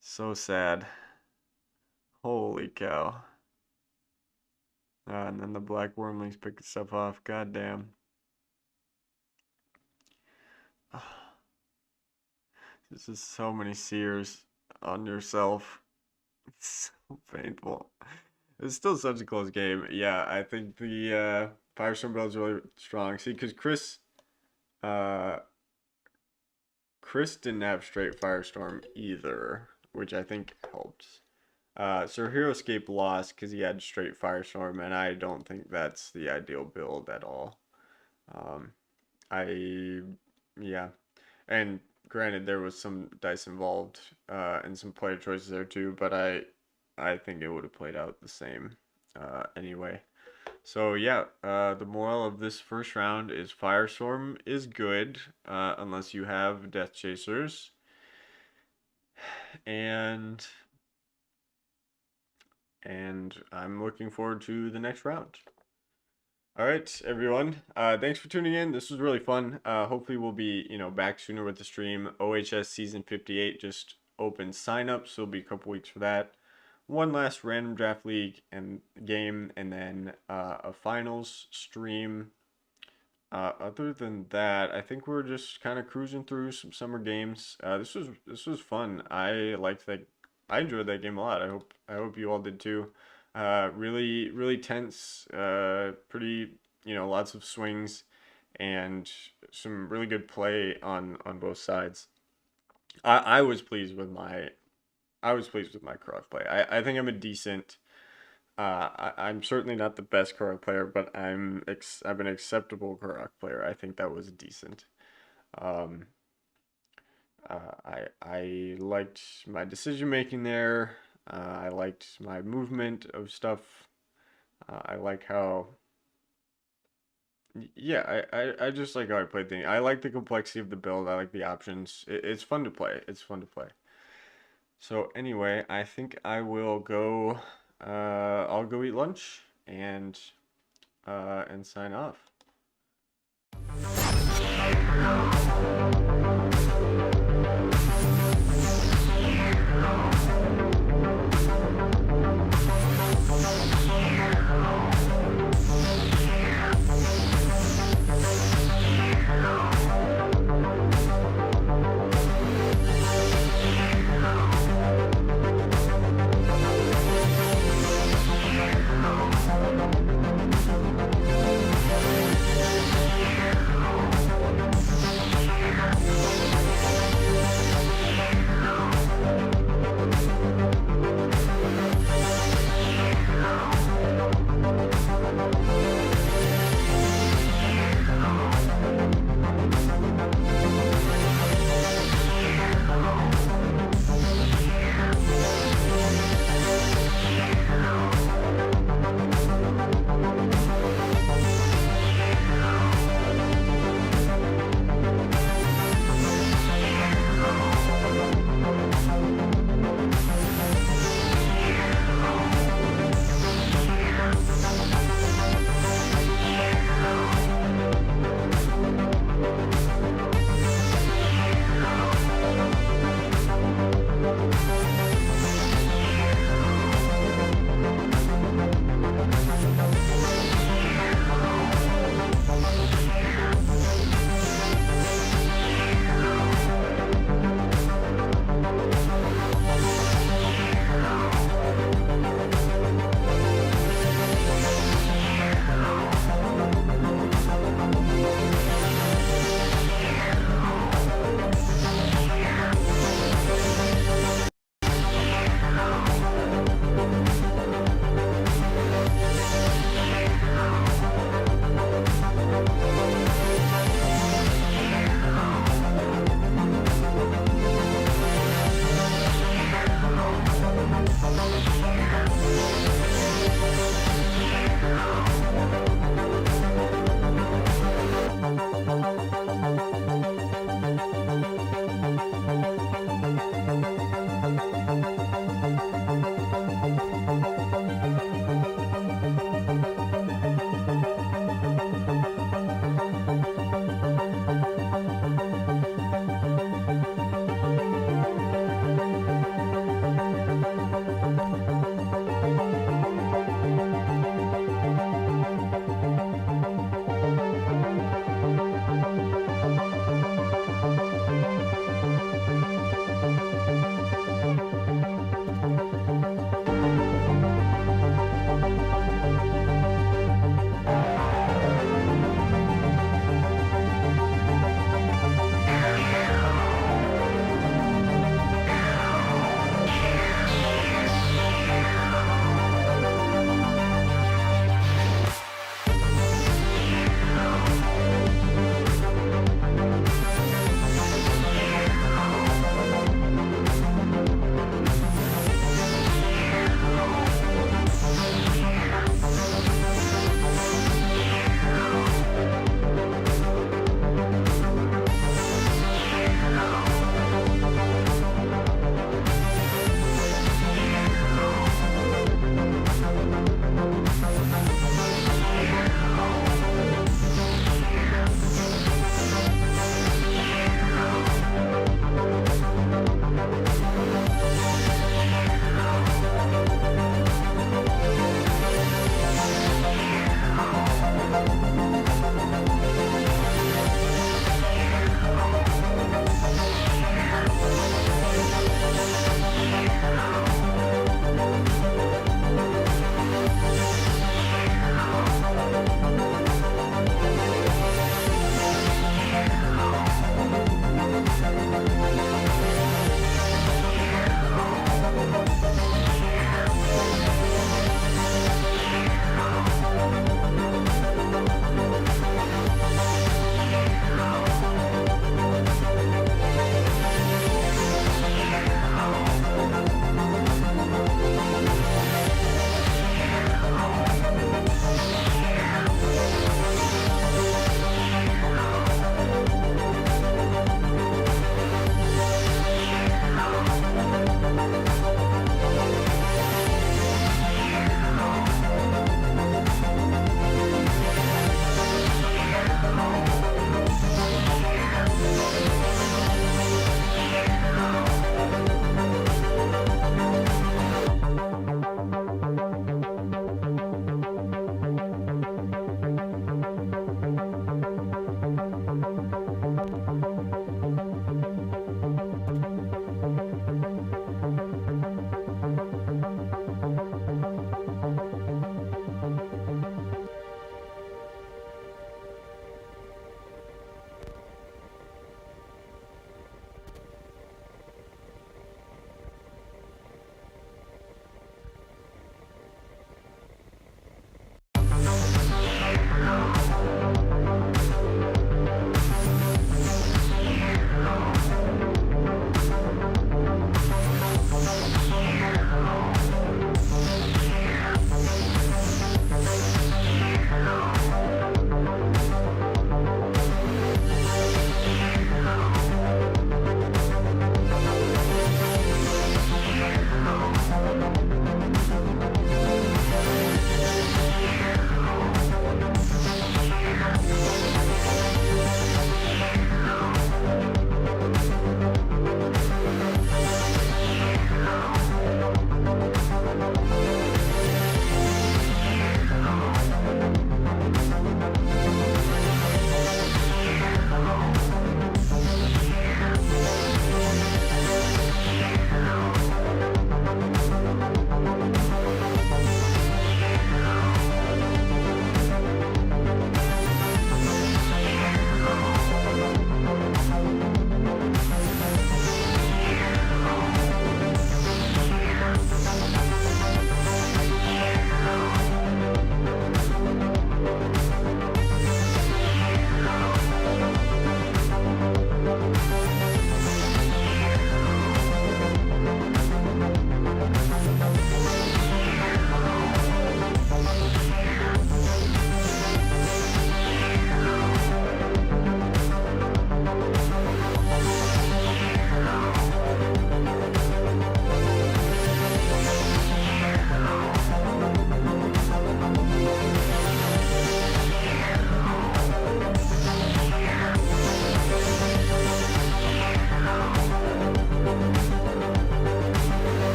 So sad. Holy cow. And then the black wormlings pick stuff off. God damn. This is so many Sears on yourself. It's so painful. It's still such a close game. Yeah, I think the Firestorm build is really strong. See, because uh, Chris didn't have straight Firestorm either, which I think helps. Sir Hero Scape lost because he had straight Firestorm, and I don't think that's the ideal build at all. Um, I, yeah, and granted there was some dice involved, and some player choices there too, but I think it would have played out the same, anyway. So yeah, the moral of this first round is Firestorm is good, unless you have Death Chasers, and I'm looking forward to the next round. All right, everyone. Thanks for tuning in. This was really fun. Hopefully we'll be, back sooner with the stream. OHS season 58 just opened signups, so it'll be a couple weeks for that. One last random draft league and game, and then a finals stream. Other than that, I think we're just kind of cruising through some summer games. This was fun. I liked that. I enjoyed that game a lot. I hope you all did too. Really really tense. Pretty lots of swings and some really good play on both sides. I was pleased with my cross play. I think I'm a decent. I'm certainly not the best Karak player, but I'm an acceptable Karak player. I think that was decent. Um, I liked my decision making there. I liked my movement of stuff. I like how. Yeah, I just like how I played things. I like the complexity of the build. I like the options. It's fun to play. It's fun to play. So anyway, I think I will go. I'll go eat lunch and sign off.